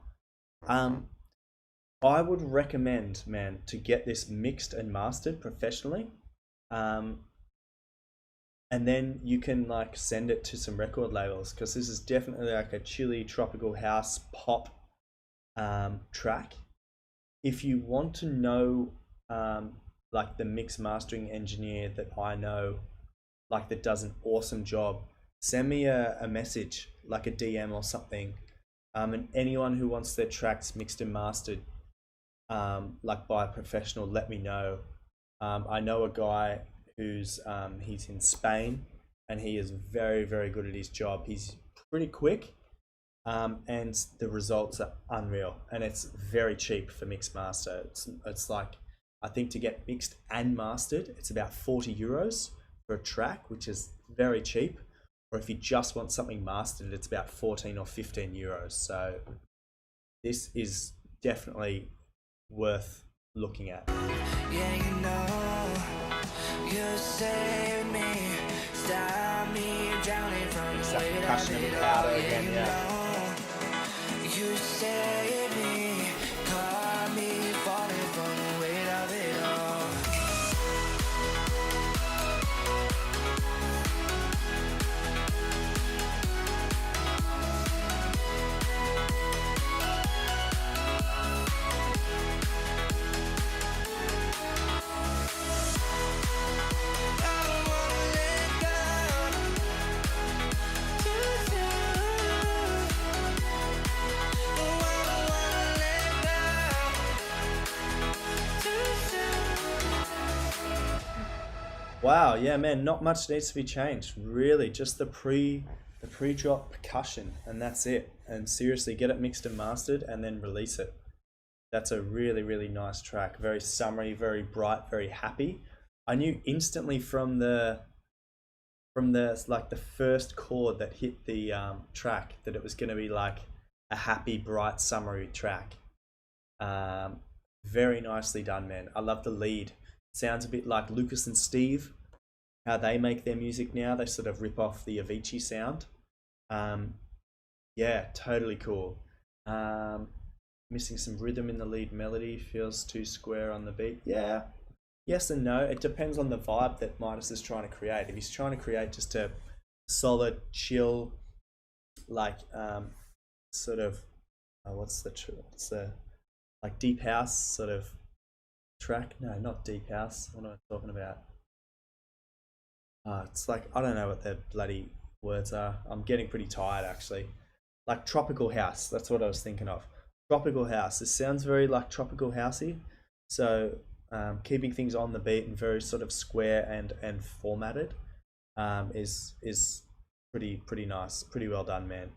I would recommend, man, to get this mixed and mastered professionally. And then you can like send it to some record labels, because this is definitely like a chilly tropical house pop track. If you want to know like the mix mastering engineer that I know, like that does an awesome job, send me a message, like a DM or something. And anyone who wants their tracks mixed and mastered like by a professional, let me know. I know a guy who's he's in Spain and he is very, very good at his job. He's pretty quick and the results are unreal, and it's very cheap for mix master. It's like, I think to get mixed and mastered, it's about 40 euros for a track, which is very cheap. Or if you just want something mastered, it's about 14 or 15 euros. So this is definitely worth looking at. Yeah, you know, you saved me, stop me drowning from the weight of Percussion a it bit all. louder Yeah, again, you yeah. know, you saved me, caught me falling from the weight of it all. I don't wanna let go too soon. No, I don't wanna Wow, yeah, man, not much needs to be changed. Really, just the pre-drop percussion, and that's it. And seriously, get it mixed and mastered, and then release it. That's a really, really nice track. Very summery, very bright, very happy. I knew instantly from the like the first chord that hit the track that it was going to be like a happy, bright, summery track. Um, Very nicely done, man. I love the lead. Sounds a bit like Lucas and Steve, how they make their music now. They sort of rip off the Avicii sound. Um, yeah, totally cool. Um, Missing some rhythm in the lead melody. Feels too square on the beat. Yeah, yes and no. It depends on the vibe that Midas is trying to create. If he's trying to create just a solid, chill, like sort of what's the like deep house sort of track? No, not deep house. What am I talking about? It's like I don't know what the bloody words are. I'm getting pretty tired actually. Like tropical house. That's what I was thinking of. Tropical house. This sounds very like tropical housey. So keeping things on the beat and very sort of square and formatted is pretty nice. Pretty well done, man.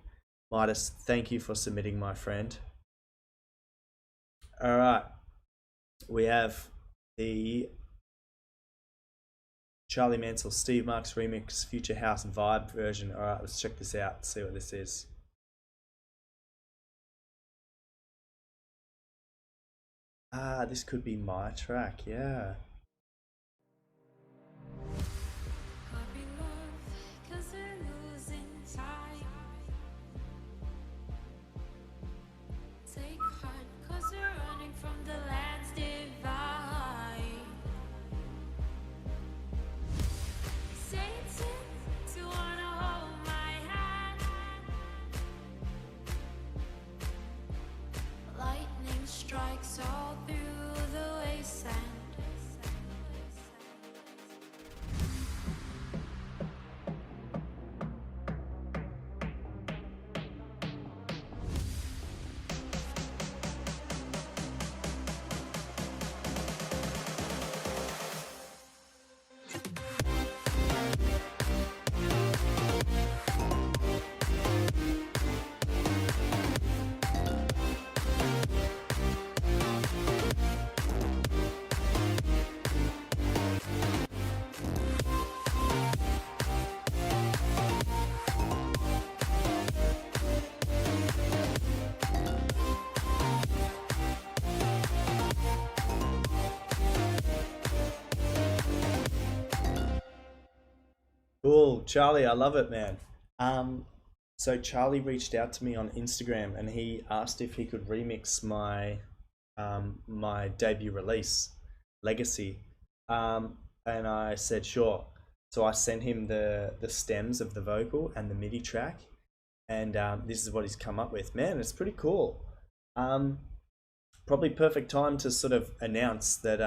Midas, thank you for submitting, my friend. All right, we have the Charlie Mansell, Steve Marks remix, Future House Vibe version. All right, let's check this out. See what this is. This could be my track. Yeah. Puppy love, 'cause we're losing time. Take heart, 'cause we're running from the land's divine. Satan, to wanna hold my hand. Lightning strikes all through the wasteland. Cool, Charlie. I love it, man. So Charlie reached out to me on Instagram and he asked if he could remix my debut release, Legacy. And I said sure. So I sent him the stems of the vocal and the MIDI track, and this is what he's come up with. Man, it's pretty cool. Probably perfect time to sort of announce that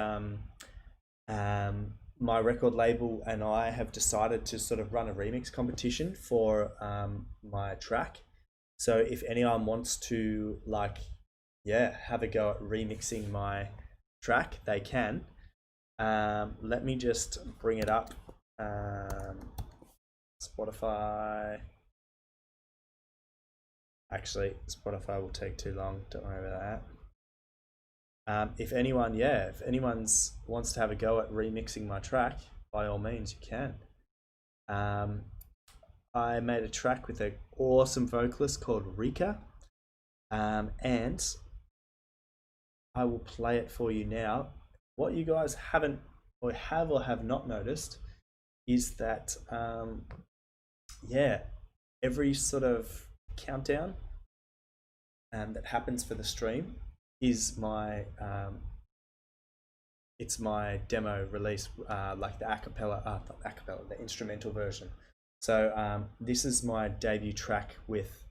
my record label and I have decided to sort of run a remix competition for my track. So if anyone wants to have a go at remixing my track, they can. Let me just bring it up. Spotify. Actually, Spotify will take too long. Don't worry about that. If anyone wants to have a go at remixing my track, by all means, you can. I made a track with an awesome vocalist called Rika, and I will play it for you now. What you guys haven't or have not noticed is that every sort of countdown that happens for the stream is my it's my demo release, like the the instrumental version. So this is my debut track with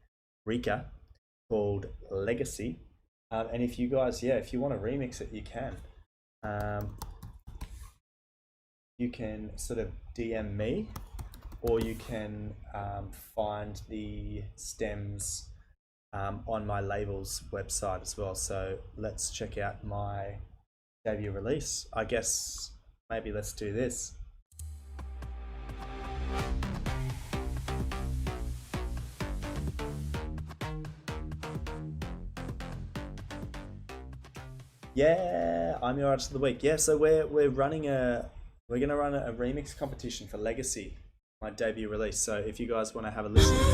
Rika called Legacy, and if you guys if you want to remix it, you can. You can sort of DM me, or you can find the stems on my label's website as well. So let's check out my debut release. I guess maybe let's do this. Yeah, I'm your artist of the week. Yeah, so we're running we're gonna run a remix competition for Legacy, my debut release. So if you guys want to have a listen there.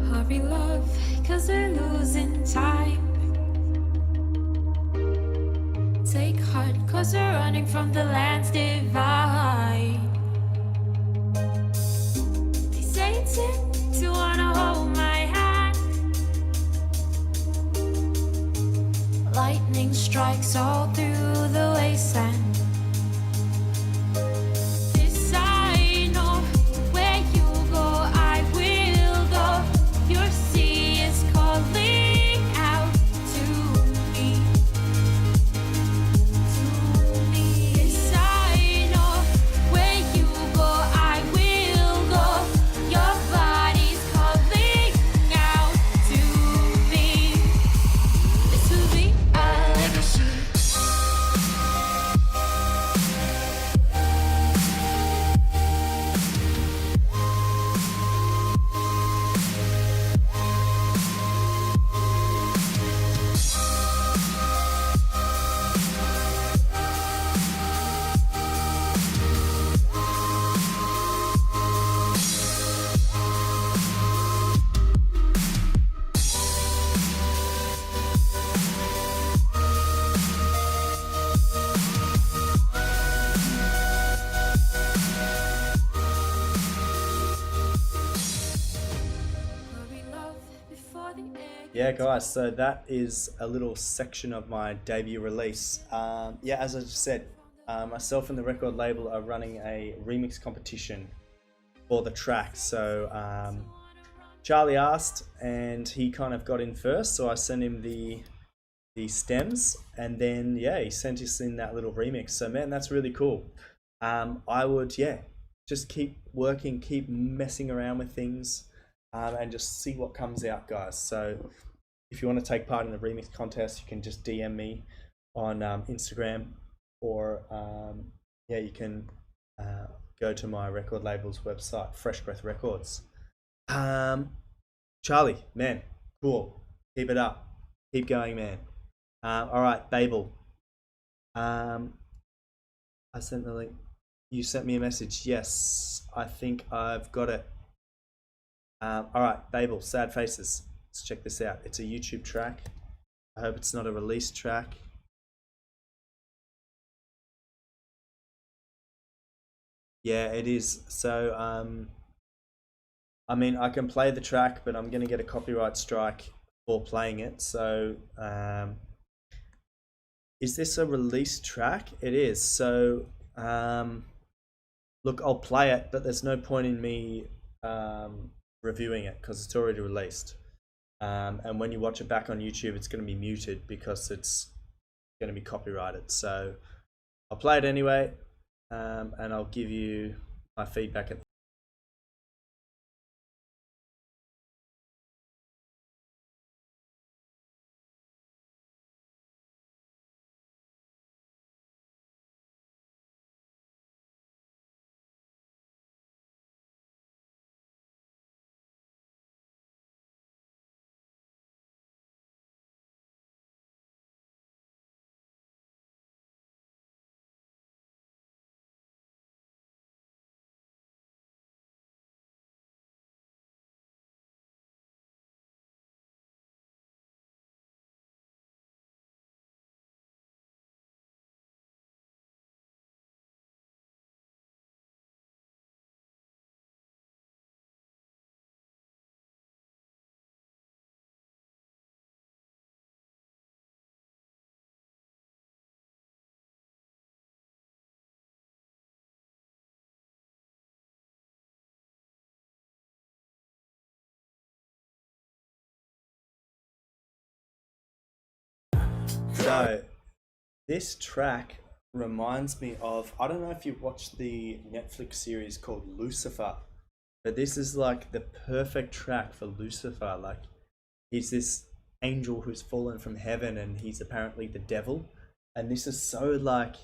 Hurry, love, cause we're losing time. Take heart, cause we're running from the land's divide. They say it's in to wanna hold my hand. Lightning strikes all through the wasteland. This I know, where you go, I will go. Your sea is calling out to me. This I know, where you go, I will go. Your body's calling out to me. This will be our legacy. Hurry, love, before the air Yeah, guys, so that is a little section of my debut release. Yeah, as I just said, myself and the record label are running a remix competition for the track. So Charlie asked, and he kind of got in first, so I sent him the stems, and then yeah, he sent us in that little remix. So man, that's really cool. I would just keep working, keep messing around with things. And just see what comes out, guys. So if you want to take part in the remix contest, you can just DM me on Instagram, or you can go to my record label's website, Fresh Breath Records. Charlie, man, cool. Keep it up. Keep going, man. All right, Babel. I sent the link. You sent me a message. Yes, I think I've got it. All right, Babel, Sad Faces. Let's check this out. It's a YouTube track. I hope it's not a release track. Yeah, it is. So, I mean, I can play the track, but I'm going to get a copyright strike for playing it. So, is this a release track? It is. So, look, I'll play it, but there's no point in me reviewing it because it's already released. And when you watch it back on YouTube, it's going to be muted because it's going to be copyrighted. So I'll play it anyway, and I'll give you my feedback at So this track reminds me of, I don't know if you watched the Netflix series called Lucifer. But this is like the perfect track for Lucifer. Like, he's this angel who's fallen from heaven and he's apparently the devil. And this is so like,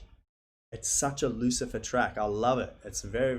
it's such a Lucifer track. I love it. It's very,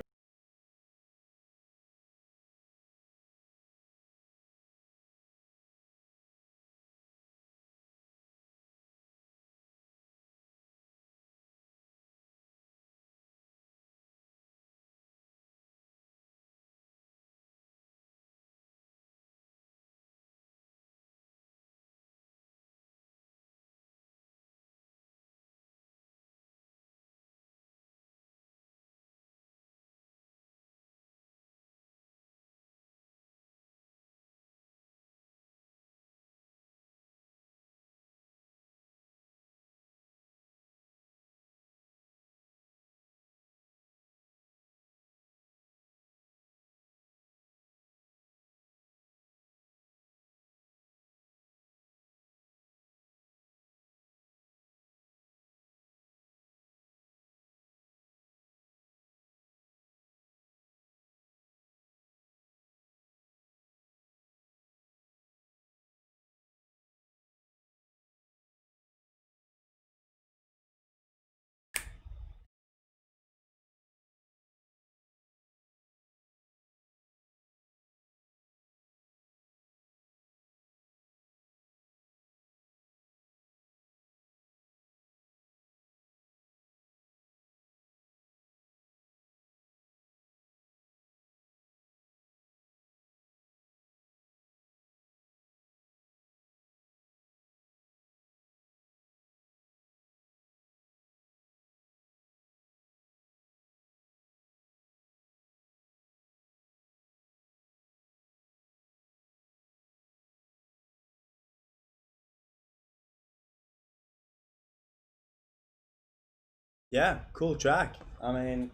yeah, cool track. I mean,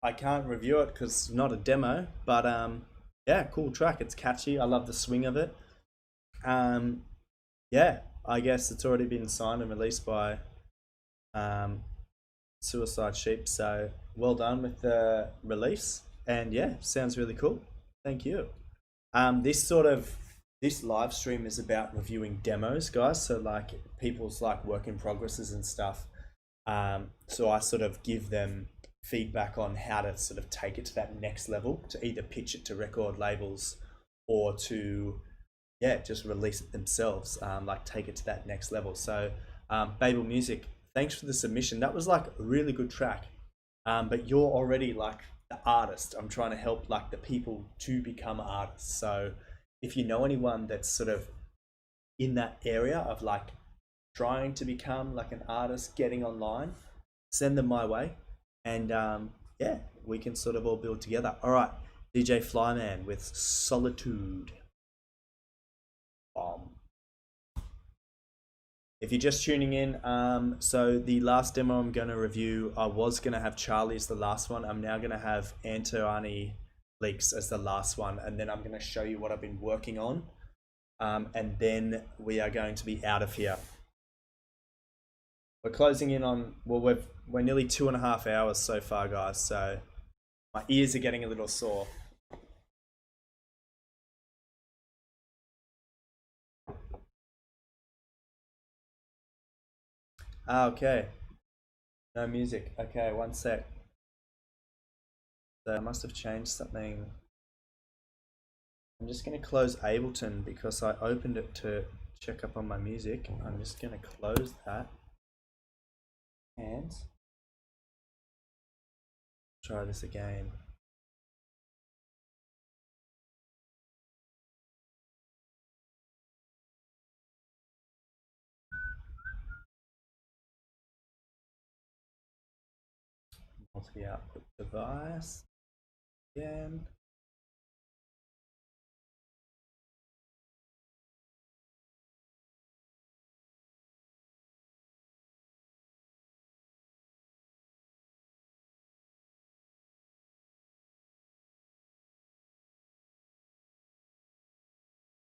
I can't review it because it's not a demo, but yeah, cool track. It's catchy. I love the swing of it. Um, yeah, I guess it's already been signed and released by um, Suicide Sheep. So well done with the release. And yeah, sounds really cool. Thank you. This live stream is about reviewing demos, guys. So like people's like work in progresses and stuff. So I sort of give them feedback on how to sort of take it to that next level, to either pitch it to record labels or to just release it themselves, like take it to that next level. So Babel Music, thanks for the submission. That was like a really good track, but you're already like the artist. I'm trying to help like the people to become artists. So if you know anyone that's sort of in that area of like trying to become like an artist, getting online, send them my way, and yeah, we can sort of all build together. All right, DJ Flyman with Solitude. If you're just tuning in, so the last demo I'm going to review, I was going to have Charlie as the last one. I'm now going to have Antoine Leaks as the last one, and then I'm going to show you what I've been working on, and then we are going to be out of here. We're closing in on, well, we're nearly 2.5 hours so far, guys, so my ears are getting a little sore. Okay. No music. Okay, one sec. So I must have changed something. I'm just going to close Ableton because I opened it to check up on my music. I'm just going to close that. And try this again. Multi-output device. Again.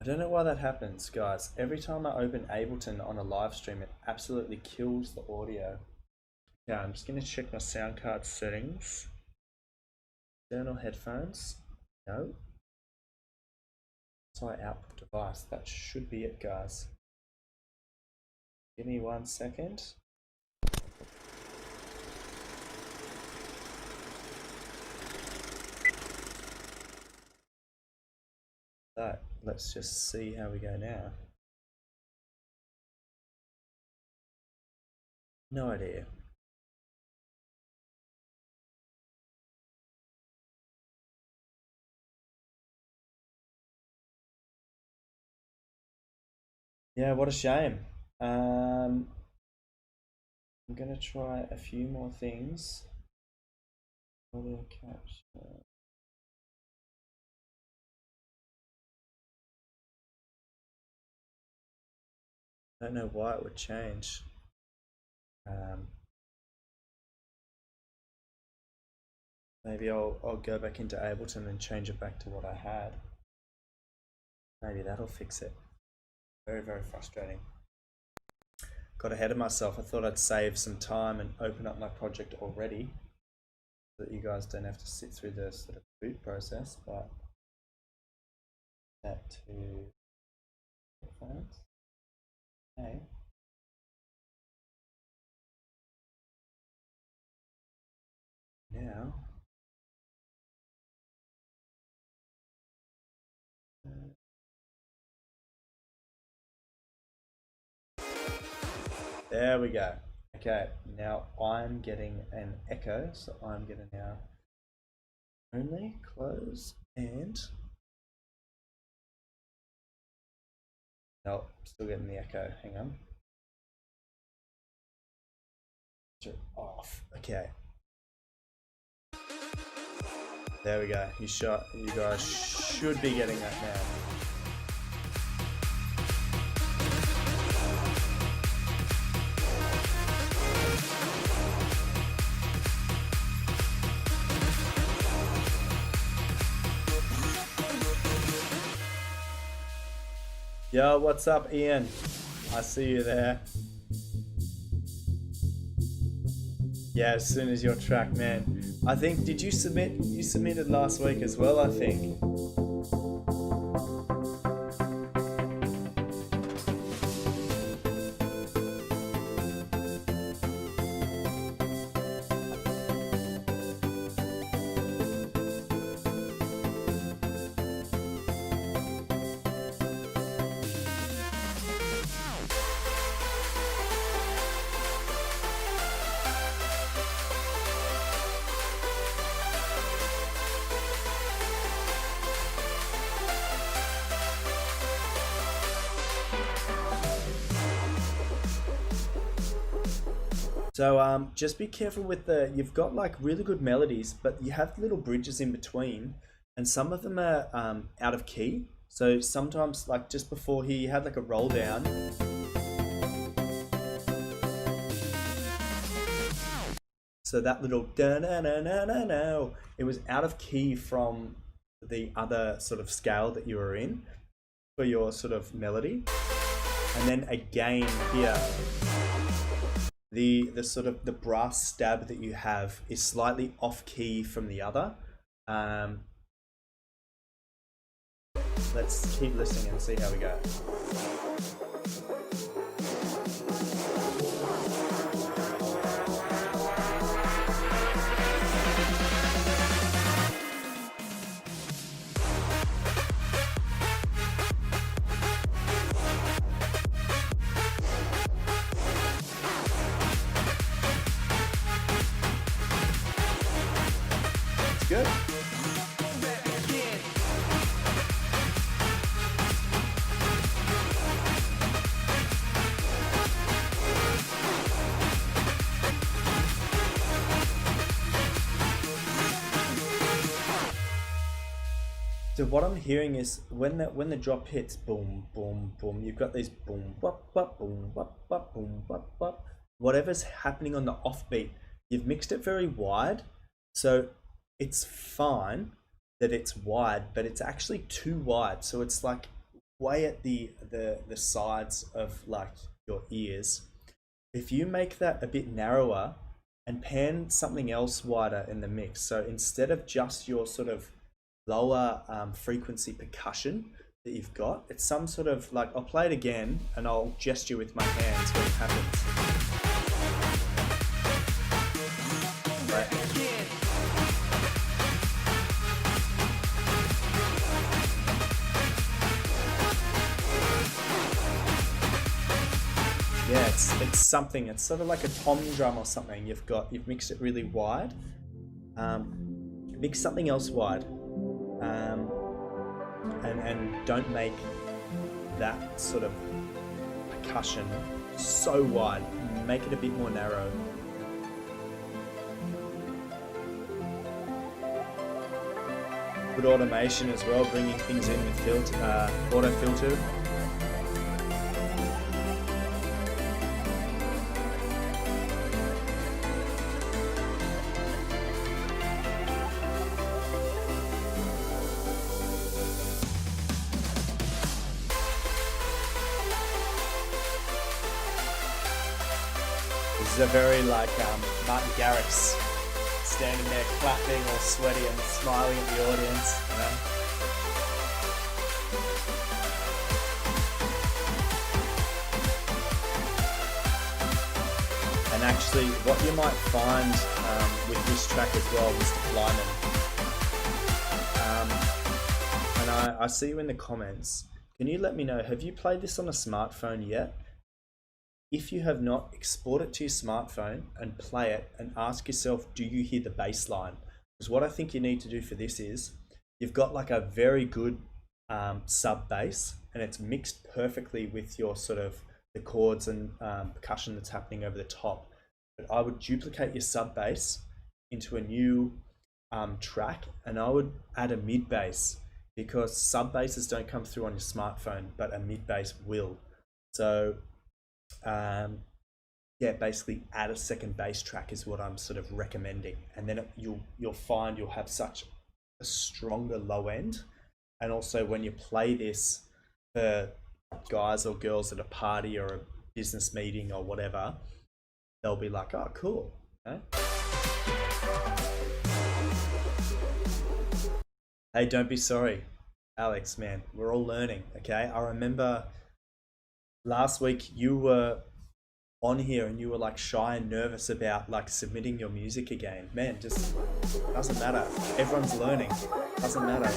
I don't know why that happens, guys. Every time I open Ableton on a live stream, it absolutely kills the audio. Yeah, I'm just going to check my sound card settings. External headphones. No. Sorry, output device. That should be it, guys. Give me 1 second. So let's just see how we go now. No idea. Yeah, what a shame. I'm gonna try a few more things. Audio capture. I don't know why it would change. Maybe I'll go back into Ableton and change it back to what I had. Maybe that'll fix it. Very, very frustrating. Got ahead of myself. I thought I'd save some time and open up my project already so that you guys don't have to sit through the sort of boot process, but that to headphones. Okay. Now there we go. Okay, now I'm getting an echo, so I'm gonna now only close and nope, still getting the echo. Hang on. Off. Okay. There we go. You guys should be getting that now. Yo, what's up, Ian? I see you there. Yeah, as soon as your track, man. I think, did you submit? You submitted last week as well, I think. So just be careful with you've got like really good melodies, but you have little bridges in between, and some of them are out of key. So sometimes, like just before here, you had like a roll down. So that little da-na-na-na-na-na, it was out of key from the other sort of scale that you were in for your sort of melody. And then again here, the sort of the brass stab that you have is slightly off key from the other. Let's keep listening and see how we go. Good. So what I'm hearing is when the drop hits, boom, boom, boom, you've got these boom, wop, wop, boom, wop, wop, boom, wop, wop. Whatever's happening on the offbeat, you've mixed it very wide, so it's fine that it's wide, but it's actually too wide. So it's like way at the sides of like your ears. If you make that a bit narrower and pan something else wider in the mix, so instead of just your sort of lower frequency percussion that you've got. It's some sort of like, I'll play it again and I'll gesture with my hands when it happens. Right. Yeah, it's something. It's sort of like a tom drum or something. You've mixed it really wide. Mix something else wide, and don't make that sort of percussion so wide. Make it a bit more narrow. Good automation as well, bringing things in with auto filter. This is a very like Martin Garrix standing there clapping or sweaty and smiling at the audience, you know? And actually what you might find with this track as well, Mr. Flyman, and I see you in the comments, can you let me know, have you played this on a smartphone yet? If you have not, export it to your smartphone and play it and ask yourself, do you hear the bass line? Because what I think you need to do for this is, you've got like a very good sub bass and it's mixed perfectly with your sort of the chords and percussion that's happening over the top. But I would duplicate your sub bass into a new track and I would add a mid bass, because sub basses don't come through on your smartphone, but a mid bass will. So yeah, basically add a second bass track is what I'm sort of recommending, and then you'll find you'll have such a stronger low end. And also when you play this for guys or girls at a party or a business meeting or whatever, they'll be like, oh cool, okay? Hey, don't be sorry, Alex, man, we're all learning, okay? I remember last week you were on here and you were like shy and nervous about like submitting your music again. Man, just doesn't matter. Everyone's learning. Doesn't matter.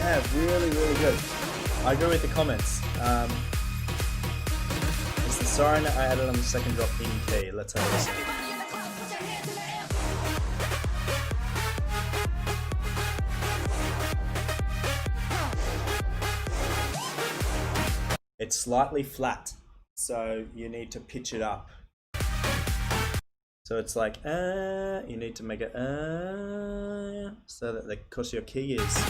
Yeah, really, really good. I agree with the comments. It's the siren I added on the second drop in key. Let's have a listen. It's slightly flat, so you need to pitch it up. So it's like, you need to make it, so that because your key is.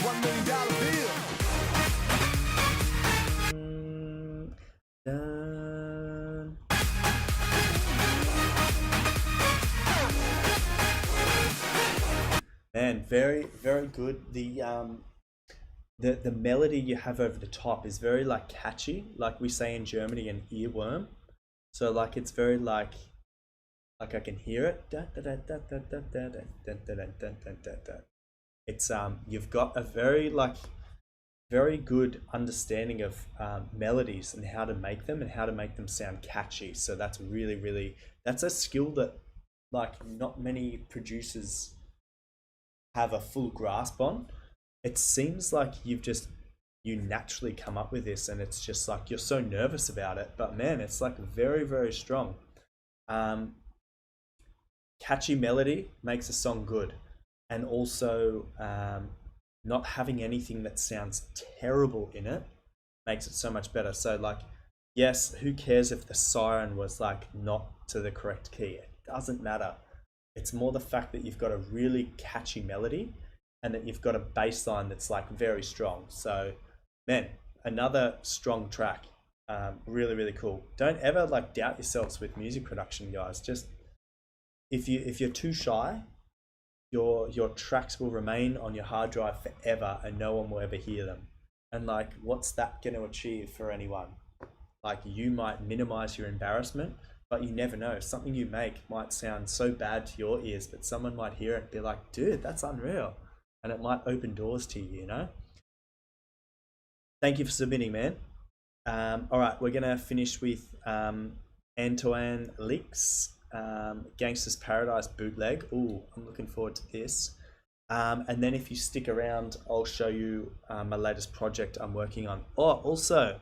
$1 million bill. Man, very, very good. The melody you have over the top is very like catchy, like we say in Germany, an earworm. So like it's very like I can hear it. It's you've got a very good understanding of melodies and how to make them sound catchy. So that's really that's a skill that like not many producers have a full grasp on. It seems like you naturally come up with this, and it's just like you're so nervous about it, but man, it's like very, very strong. catchy melody makes a song good, and also not having anything that sounds terrible in it makes it so much better. So like, yes, who cares if the siren was like not to the correct key? It doesn't matter. It's more the fact that you've got a really catchy melody and that you've got a bass line that's like very strong. So man, another strong track. Really, really cool. Don't ever like doubt yourselves with music production, guys. Just if you're too shy, your tracks will remain on your hard drive forever and no one will ever hear them. And like, what's that going to achieve for anyone? Like, you might minimize your embarrassment, but you never know. Something you make might sound so bad to your ears, but someone might hear it and be like, dude, that's unreal. And it might open doors to you, you know? Thank you for submitting, man. All right, we're going to finish with Antoine Leaks, Gangsta's Paradise bootleg. Ooh, I'm looking forward to this. And then if you stick around, I'll show you my latest project I'm working on. Oh, also,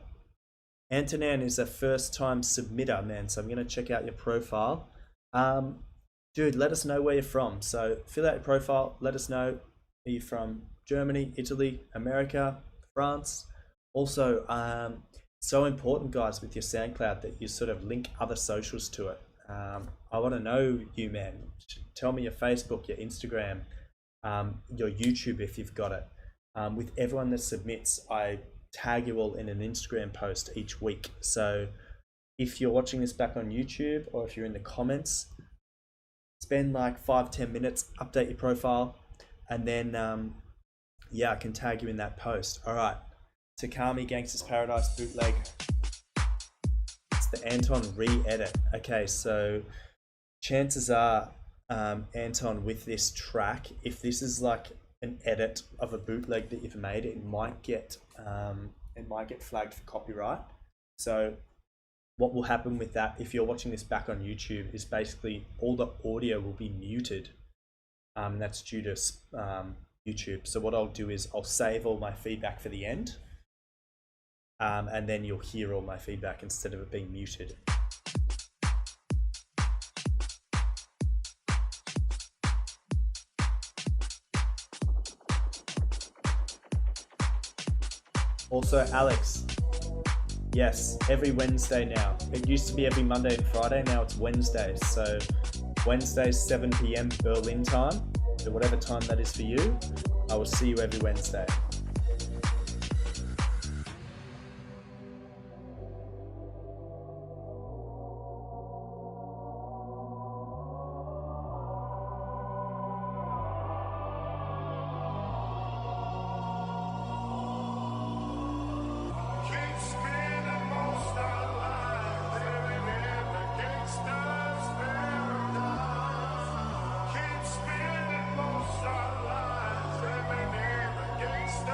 Antonin is a first-time submitter, man, so I'm going to check out your profile. Dude, let us know where you're from. So fill out your profile, let us know. Are you from Germany, Italy, America, France? Also, so important, guys, with your SoundCloud that you sort of link other socials to it. I want to know you, man. Tell me your Facebook, your Instagram, your YouTube if you've got it. With everyone that submits, I tag you all in an Instagram post each week. So if you're watching this back on YouTube or if you're in the comments, spend like 5-10 minutes, update your profile, and then yeah, I can tag you in that post. All right, Takami Gangsta's Paradise bootleg. It's the Anton re-edit. Okay, so chances are Anton, with this track, if this is like an edit of a bootleg that you've made, it might get flagged for copyright. So what will happen with that, if you're watching this back on YouTube, is basically all the audio will be muted. That's due to YouTube. So what I'll do is I'll save all my feedback for the end, and then you'll hear all my feedback instead of it being muted. Also, Alex, yes, every Wednesday now. It used to be every Monday and Friday, now it's Wednesdays. So Wednesdays, 7 p.m. Berlin time, so whatever time that is for you, I will see you every Wednesday. Keep spinning most our lives, living in the gangsta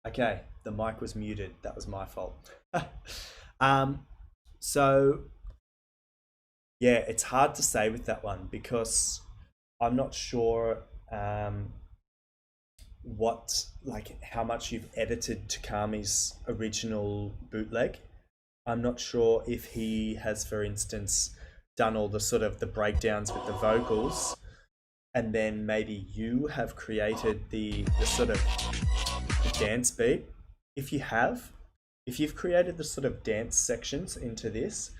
Okay, the mic was muted. That was my fault. um, so yeah, it's hard to say with that one because I'm not sure what, like, how much you've edited Takami's original bootleg. I'm not sure if he has, for instance, done all the sort of the breakdowns with the vocals, and then maybe you have created the sort of the dance beat. If you have, if you've created the sort of dance sections into this,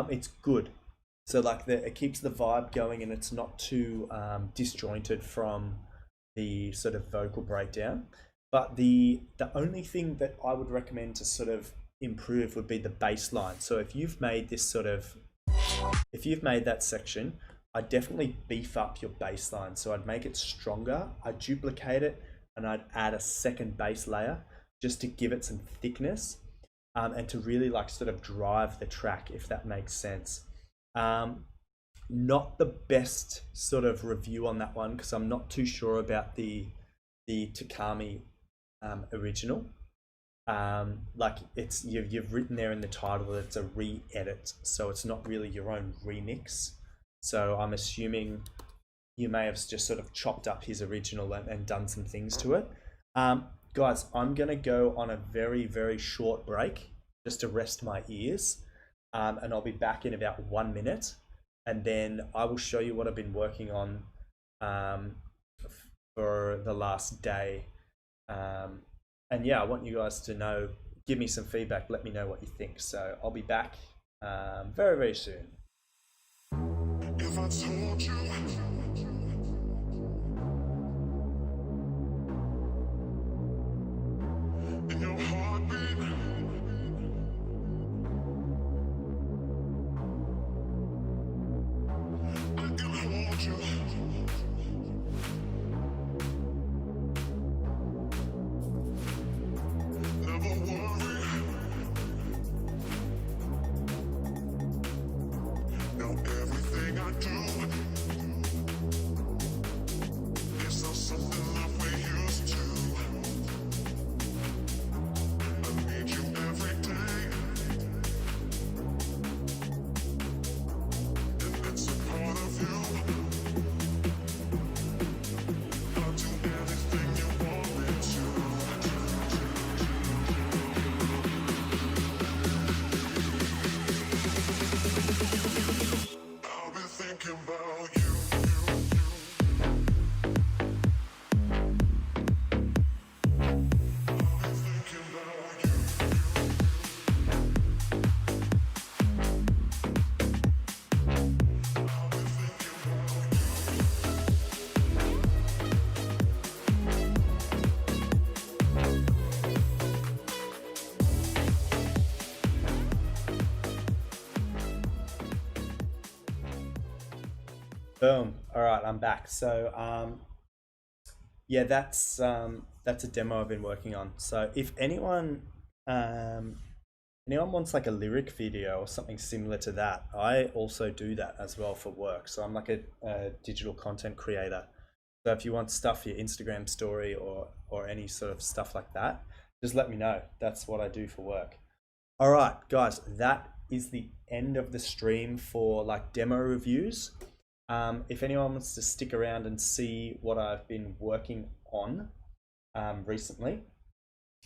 it's good. So like it keeps the vibe going and it's not too disjointed from the sort of vocal breakdown. But the only thing that I would recommend to sort of improve would be the bass line. So if you've made this sort of, if you've made that section, I'd definitely beef up your bass line. So I'd make it stronger, I'd duplicate it, and I'd add a second bass layer just to give it some thickness, and to really like sort of drive the track, if that makes sense. Not the best sort of review on that one because I'm not too sure about the Takami original. Like it's you've written there in the title that it's a re-edit, so it's not really your own remix. So I'm assuming you may have just sort of chopped up his original and done some things to it. Guys, I'm gonna go on a very, very short break just to rest my ears, and I'll be back in about 1 minute, and then I will show you what I've been working on for the last day. And yeah, I want you guys to know, give me some feedback, let me know what you think. So I'll be back very, very soon. If I told you in your heartbeat, I can hold you. Never worry. Now everything I do is not something that we're used to. I need you every day, and it's a part of you. I'll do anything you want me to. I'll be thinking about you. I'll be thinking about you. I'll be thinking about you. Boom. All right, I'm back. So yeah, that's a demo I've been working on. So if anyone anyone wants like a lyric video or something similar to that, I also do that as well for work. So I'm like a digital content creator. So if you want stuff for your Instagram story or any sort of stuff like that, just let me know. That's what I do for work. All right, guys, that is the end of the stream for like demo reviews. If anyone wants to stick around and see what I've been working on recently,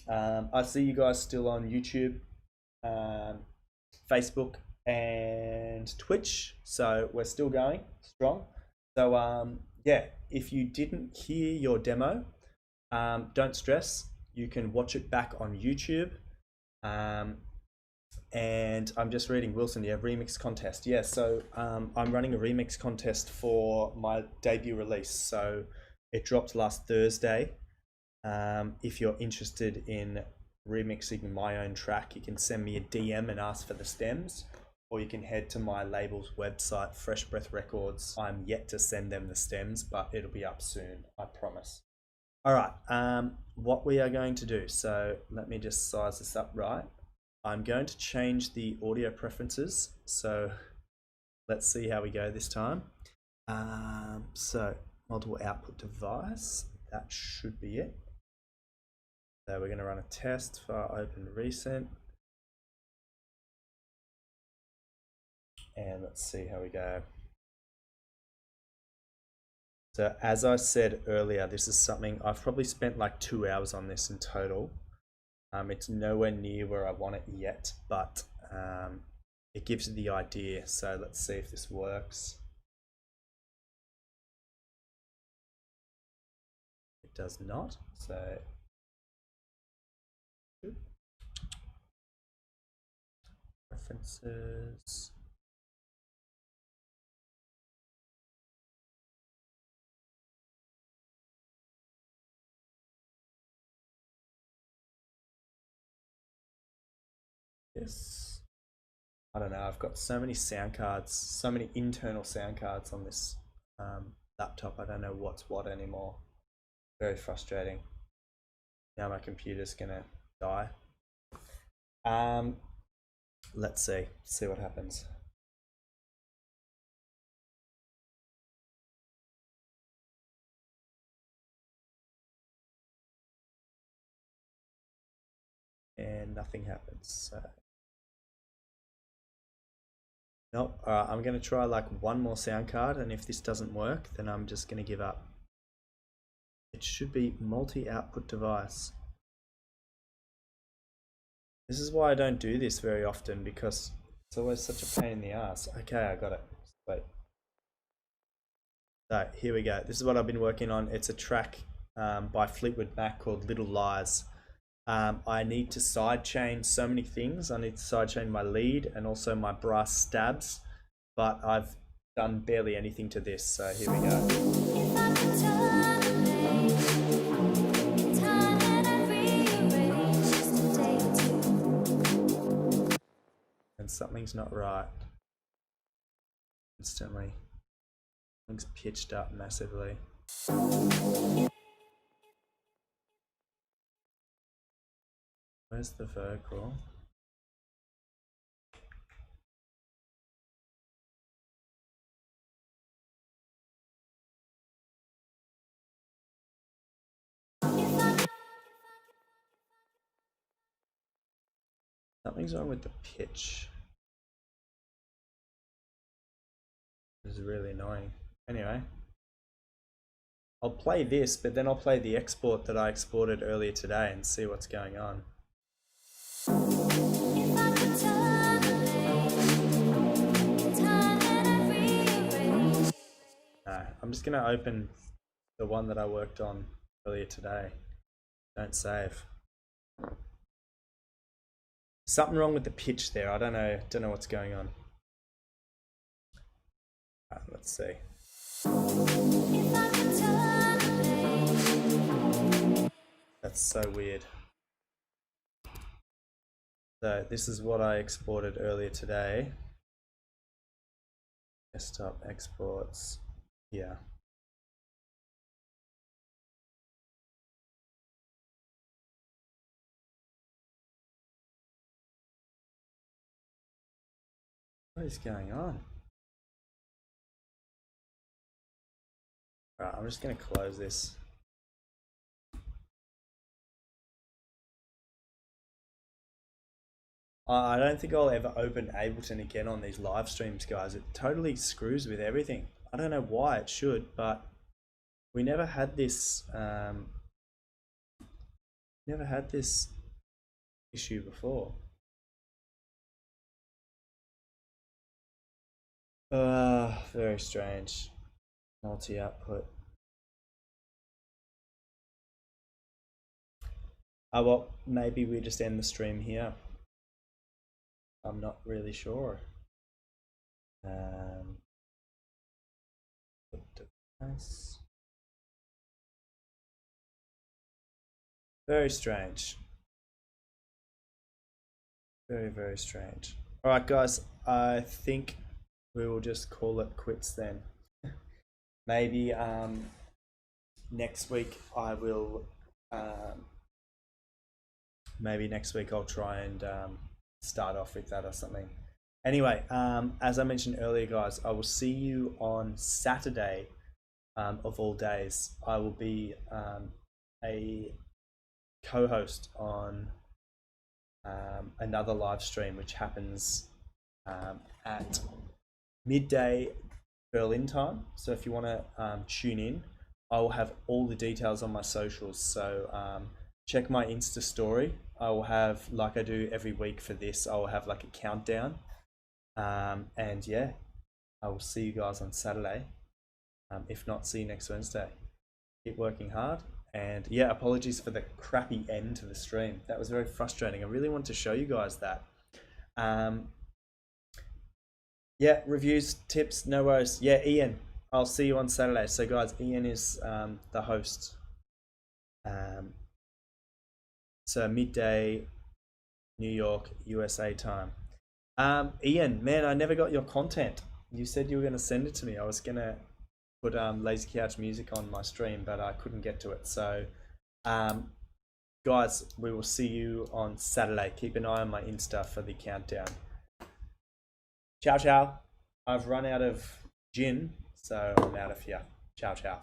I see you guys still on YouTube, Facebook, and Twitch. So we're still going strong. So yeah, if you didn't hear your demo, don't stress. You can watch it back on YouTube. And I'm just reading Wilson, yeah, remix contest. Yeah, so I'm running a remix contest for my debut release. So it dropped last Thursday. If you're interested in remixing my own track, you can send me a DM and ask for the stems, or you can head to my label's website, Fresh Breath Records. I'm yet to send them the stems, but it'll be up soon, I promise. All right, what we are going to do, so let me just size this up right. I'm going to change the audio preferences, so let's see how we go this time. So multiple output device, that should be it. So we're going to run a test for open recent. And let's see how we go. So as I said earlier, this is something I've probably spent like 2 hours on this in total. It's nowhere near where I want it yet, but it gives you the idea. So let's see if this works. It does not. So preferences. Yes. I don't know. I've got so many sound cards, so many internal sound cards on this laptop. I don't know what's what anymore. Very frustrating. Now my computer's gonna die. Let's see what happens. And nothing happens. So nope. Alright, I'm gonna try like one more sound card, and if this doesn't work, then I'm just gonna give up. It should be multi-output device. This is why I don't do this very often, because it's always such a pain in the ass. Okay, I got it. Wait. So here we go. This is what I've been working on. It's a track by Fleetwood Mac called Little Lies. I need to sidechain so many things. I need to sidechain my lead and also my brass stabs, but I've done barely anything to this. So here we go. And something's not right. Instantly. Something's pitched up massively. Where's the vocal? Something's wrong with the pitch. This is really annoying. Anyway, I'll play this, but then I'll play the export that I exported earlier today and see what's going on. No, I'm just gonna open the one that I worked on earlier today. Don't save. Something wrong with the pitch there. I don't know what's going on. Let's see. That's so weird. So this is what I exported earlier today. Desktop exports. Yeah. What is going on? Alright, I'm just going to close this. I don't think I'll ever open Ableton again on these live streams, guys. It totally screws with everything. I don't know why it should, but we never had this issue before. Very strange. Multi-output. Well, maybe we just end the stream here. I'm not really sure. Device. Very strange. Very, very strange. All right, guys, I think we will just call it quits then. Maybe next week I will. Maybe next week I'll try and start off with that or something. Anyway, as I mentioned earlier, guys, I will see you on Saturday of all days. I will be co-host on another live stream, which happens at midday Berlin time. So if you want to tune in, I will have all the details on my socials. So check my Insta story. I will have, like I do every week for this, I will have like a countdown. And yeah, I will see you guys on Saturday. If not, see you next Wednesday. Keep working hard. And yeah, apologies for the crappy end to the stream. That was very frustrating. I really wanted to show you guys that. Yeah, reviews, tips, no worries. Yeah, Ian, I'll see you on Saturday. So guys, Ian is the host. So midday, New York, USA time. Ian, man, I never got your content. You said you were going to send it to me. I was going to put Lazy Couch music on my stream, but I couldn't get to it. So, guys, we will see you on Saturday. Keep an eye on my Insta for the countdown. Ciao, ciao. I've run out of gin, so I'm out of here. Ciao, ciao.